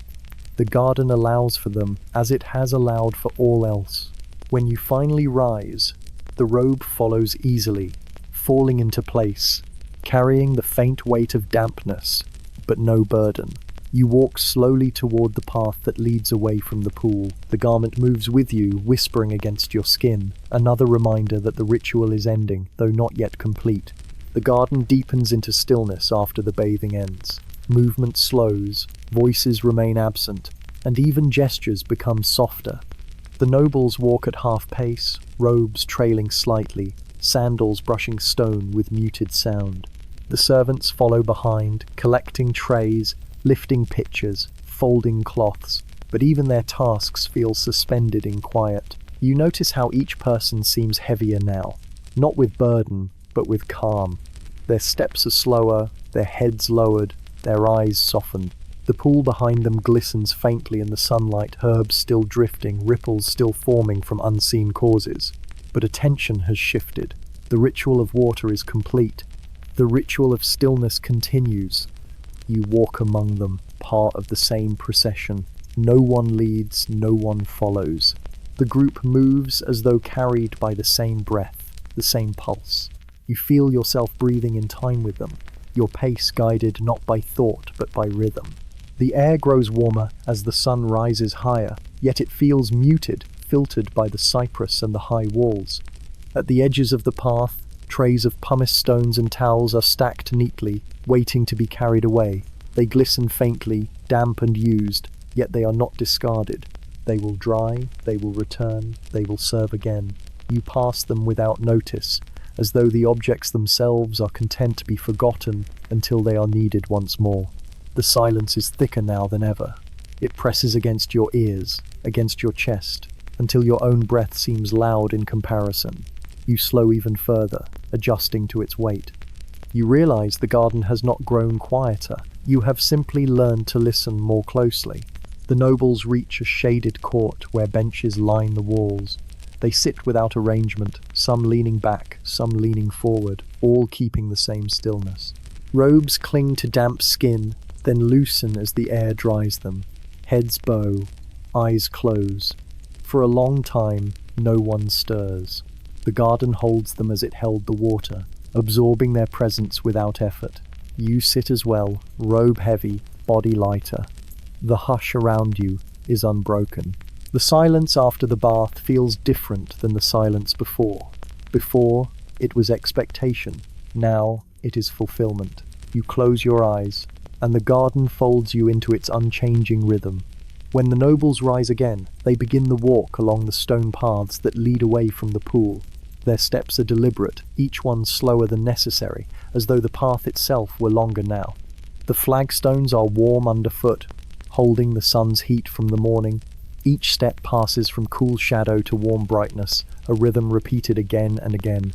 The garden allows for them, as it has allowed for all else. When you finally rise, the robe follows easily, falling into place, carrying the faint weight of dampness, but no burden. You walk slowly toward the path that leads away from the pool. The garment moves with you, whispering against your skin, another reminder that the ritual is ending, though not yet complete. The garden deepens into stillness after the bathing ends. Movement slows, voices remain absent, and even gestures become softer. The nobles walk at half pace, robes trailing slightly, sandals brushing stone with muted sound. The servants follow behind, collecting trays, lifting pitchers, folding cloths, but even their tasks feel suspended in quiet. You notice how each person seems heavier now, not with burden, but with calm. Their steps are slower, their heads lowered, their eyes softened. The pool behind them glistens faintly in the sunlight, herbs still drifting, ripples still forming from unseen causes. But attention has shifted. The ritual of water is complete. The ritual of stillness continues. You walk among them, part of the same procession. No one leads, no one follows. The group moves as though carried by the same breath, the same pulse. You feel yourself breathing in time with them, your pace guided not by thought but by rhythm. The air grows warmer as the sun rises higher, yet it feels muted, filtered by the cypress and the high walls. At the edges of the path, trays of pumice stones and towels are stacked neatly, waiting to be carried away. They glisten faintly, damp and used, yet they are not discarded. They will dry, they will return, they will serve again. You pass them without notice, as though the objects themselves are content to be forgotten until they are needed once more. The silence is thicker now than ever. It presses against your ears, against your chest, until your own breath seems loud in comparison. You slow even further, adjusting to its weight. You realize the garden has not grown quieter, You have simply learned to listen more closely. The nobles reach a shaded court where benches line the walls. They sit without arrangement, some leaning back, some leaning forward, all keeping the same stillness. Robes cling to damp skin, then loosen as the air dries them. Heads bow, eyes close. For a long time, no one stirs. The garden holds them as it held the water, absorbing their presence without effort. You sit as well, robe heavy, body lighter. The hush around you is unbroken. The silence after the bath feels different than the silence before. Before, it was expectation. Now, it is fulfillment. You close your eyes, and the garden folds you into its unchanging rhythm. When the nobles rise again, they begin the walk along the stone paths that lead away from the pool. Their steps are deliberate, each one slower than necessary, as though the path itself were longer now. The flagstones are warm underfoot, holding the sun's heat from the morning. Each step passes from cool shadow to warm brightness, a rhythm repeated again and again.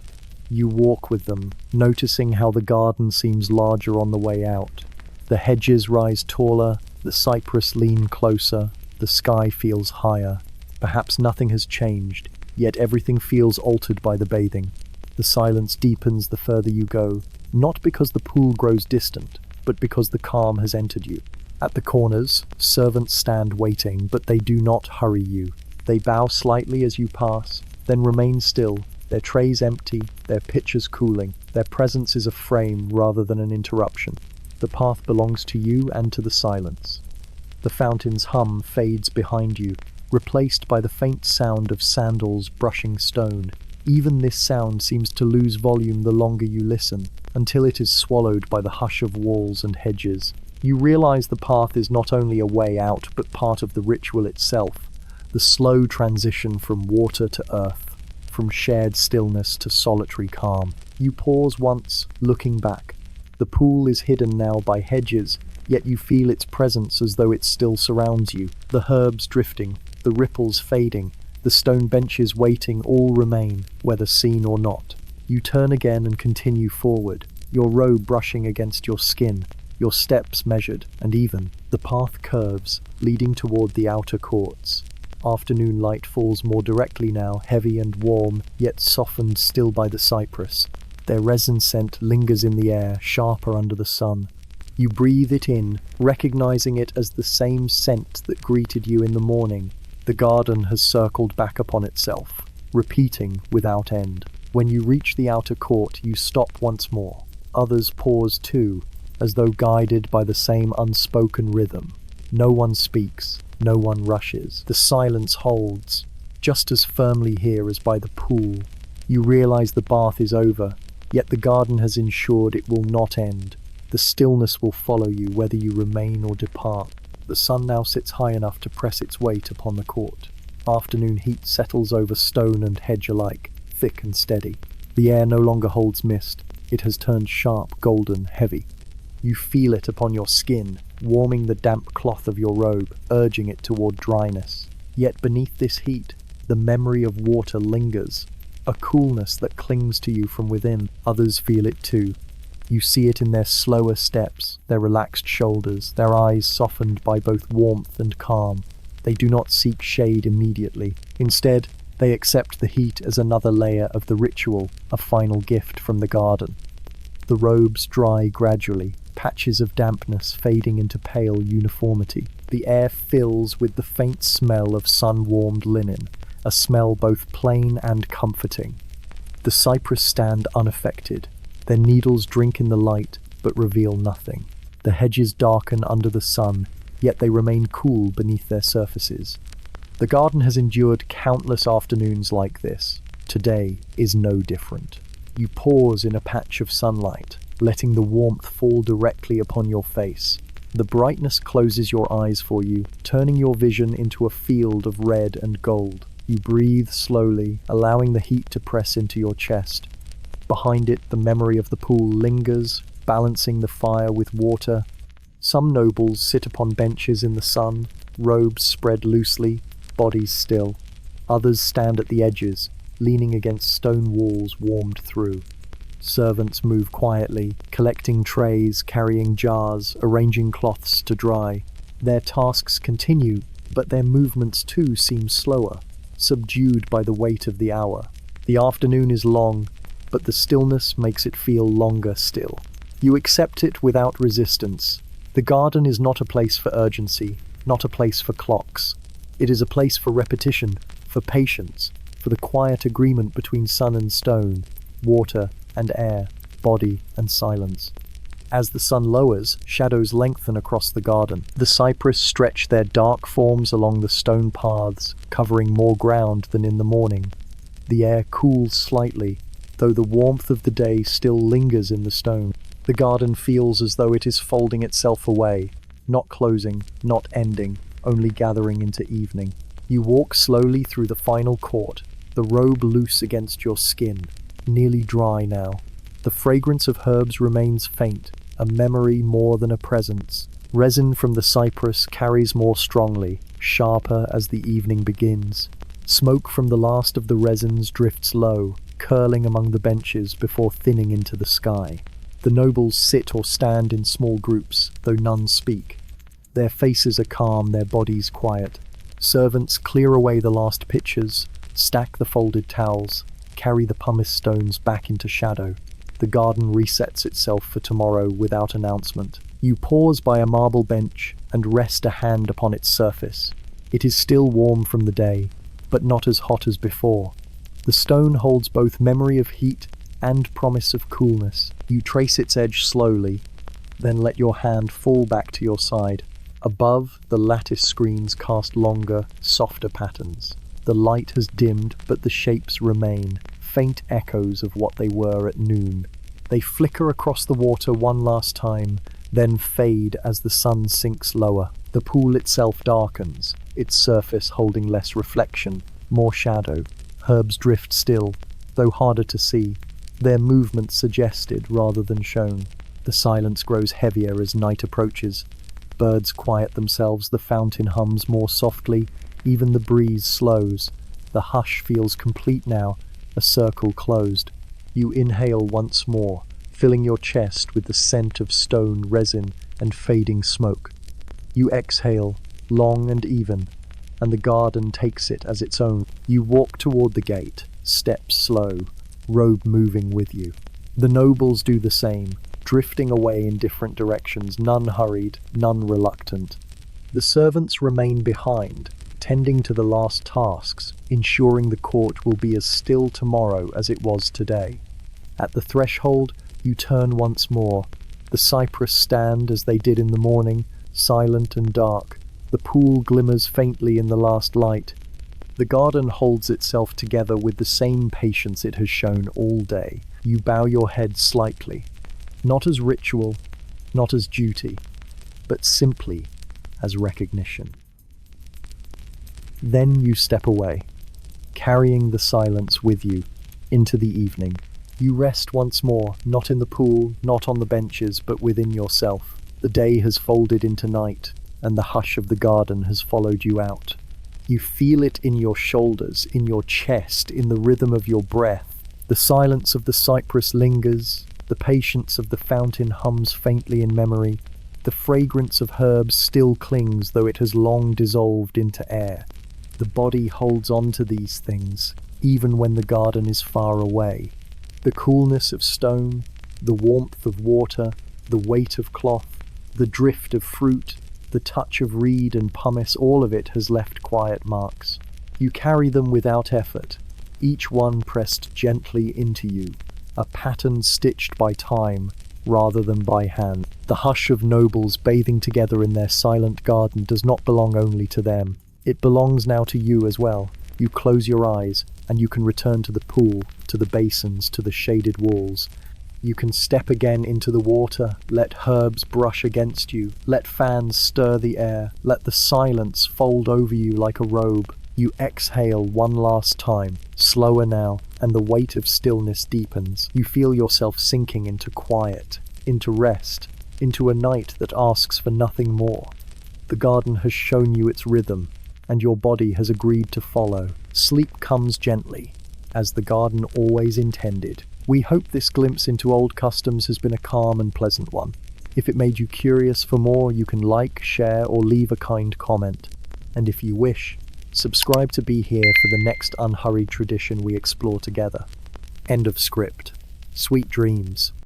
You walk with them, noticing how the garden seems larger on the way out. The hedges rise taller, the cypress lean closer, the sky feels higher. Perhaps nothing has changed, yet everything feels altered by the bathing. The silence deepens the further you go, not because the pool grows distant, but because the calm has entered you. At the corners, servants stand waiting, but they do not hurry you. They bow slightly as you pass, then remain still, their trays empty, their pitchers cooling. Their presence is a frame rather than an interruption. The path belongs to you and to the silence. The fountain's hum fades behind you, replaced by the faint sound of sandals brushing stone. Even this sound seems to lose volume the longer you listen, until it is swallowed by the hush of walls and hedges. You realize the path is not only a way out, but part of the ritual itself, the slow transition from water to earth, from shared stillness to solitary calm. You pause once, looking back. The pool is hidden now by hedges, yet you feel its presence as though it still surrounds you. The herbs drifting, the ripples fading, the stone benches waiting all remain, whether seen or not. You turn again and continue forward, your robe brushing against your skin, your steps measured and even. The path curves, leading toward the outer courts. Afternoon light falls more directly now, heavy and warm, yet softened still by the cypress. Their resin scent lingers in the air, sharper under the sun. You breathe it in, recognizing it as the same scent that greeted you in the morning. The garden has circled back upon itself, repeating without end. When you reach the outer court, you stop once more. Others pause too, as though guided by the same unspoken rhythm. No one speaks, no one rushes. The silence holds, just as firmly here as by the pool. You realize the bath is over, yet the garden has ensured it will not end. The stillness will follow you whether you remain or depart. The sun now sits high enough to press its weight upon the court. Afternoon heat settles over stone and hedge alike, thick and steady. The air no longer holds mist. It has turned sharp, golden, heavy. You feel it upon your skin, warming the damp cloth of your robe, urging it toward dryness. Yet beneath this heat, the memory of water lingers, a coolness that clings to you from within. Others feel it too. You see it in their slower steps, their relaxed shoulders, their eyes softened by both warmth and calm. They do not seek shade immediately. Instead, they accept the heat as another layer of the ritual, a final gift from the garden. The robes dry gradually, patches of dampness fading into pale uniformity. The air fills with the faint smell of sun-warmed linen, a smell both plain and comforting. The cypress stand unaffected. Their needles drink in the light, but reveal nothing. The hedges darken under the sun, yet they remain cool beneath their surfaces. The garden has endured countless afternoons like this. Today is no different. You pause in a patch of sunlight, letting the warmth fall directly upon your face. The brightness closes your eyes for you, turning your vision into a field of red and gold. You breathe slowly, allowing the heat to press into your chest. Behind it, the memory of the pool lingers, balancing the fire with water. Some nobles sit upon benches in the sun, robes spread loosely, bodies still. Others stand at the edges, leaning against stone walls warmed through. Servants move quietly, collecting trays, carrying jars, arranging cloths to dry. Their tasks continue, but their movements too seem slower, subdued by the weight of the hour. The afternoon is long, but the stillness makes it feel longer still. You accept it without resistance. The garden is not a place for urgency, not a place for clocks. It is a place for repetition, for patience, for the quiet agreement between sun and stone, water and air, body and silence. As the sun lowers, shadows lengthen across the garden. The cypress stretch their dark forms along the stone paths, covering more ground than in the morning. The air cools slightly, though the warmth of the day still lingers in the stone. The garden feels as though it is folding itself away, not closing, not ending, only gathering into evening. You walk slowly through the final court, the robe loose against your skin, nearly dry now. The fragrance of herbs remains faint, a memory more than a presence. Resin from the cypress carries more strongly, sharper as the evening begins. Smoke from the last of the resins drifts low, curling among the benches before thinning into the sky. The nobles sit or stand in small groups, though none speak. Their faces are calm, their bodies quiet. Servants clear away the last pitchers, stack the folded towels, carry the pumice stones back into shadow. The garden resets itself for tomorrow without announcement. You pause by a marble bench and rest a hand upon its surface. It is still warm from the day, but not as hot as before. The stone holds both memory of heat and promise of coolness. You trace its edge slowly, then let your hand fall back to your side. Above, the lattice screens cast longer, softer patterns. The light has dimmed, but the shapes remain, faint echoes of what they were at noon. They flicker across the water one last time, then fade as the sun sinks lower. The pool itself darkens, its surface holding less reflection, more shadow. Herbs drift still, though harder to see, their movement suggested rather than shown. The silence grows heavier as night approaches. Birds quiet themselves, the fountain hums more softly, even the breeze slows. The hush feels complete now, a circle closed. You inhale once more, filling your chest with the scent of stone, resin, and fading smoke. You exhale, long and even, and the garden takes it as its own. You walk toward the gate, steps slow, robe moving with you. The nobles do the same, drifting away in different directions, none hurried, none reluctant. The servants remain behind, tending to the last tasks, ensuring the court will be as still tomorrow as it was today. At the threshold, you turn once more. The cypress stand as they did in the morning, silent and dark. The pool glimmers faintly in the last light. The garden holds itself together with the same patience it has shown all day. You bow your head slightly, not as ritual, not as duty, but simply as recognition. Then you step away, carrying the silence with you into the evening. You rest once more, not in the pool, not on the benches, but within yourself. The day has folded into night, and the hush of the garden has followed you out. You feel it in your shoulders, in your chest, in the rhythm of your breath. The silence of the cypress lingers, the patience of the fountain hums faintly in memory. The fragrance of herbs still clings, though it has long dissolved into air. The body holds on to these things, even when the garden is far away. The coolness of stone, the warmth of water, the weight of cloth, the drift of fruit, the touch of reed and pumice, all of it has left quiet marks. You carry them without effort, each one pressed gently into you, a pattern stitched by time rather than by hand. The hush of nobles bathing together in their silent garden does not belong only to them. It belongs now to you as well. You close your eyes, and you can return to the pool, to the basins, to the shaded walls. You can step again into the water, let herbs brush against you, let fans stir the air, let the silence fold over you like a robe. You exhale one last time, slower now, and the weight of stillness deepens. You feel yourself sinking into quiet, into rest, into a night that asks for nothing more. The garden has shown you its rhythm, and your body has agreed to follow. Sleep comes gently, as the garden always intended. We hope this glimpse into old customs has been a calm and pleasant one. If it made you curious for more, you can like, share, or leave a kind comment. And if you wish, subscribe to be here for the next unhurried tradition we explore together. End of script. Sweet dreams.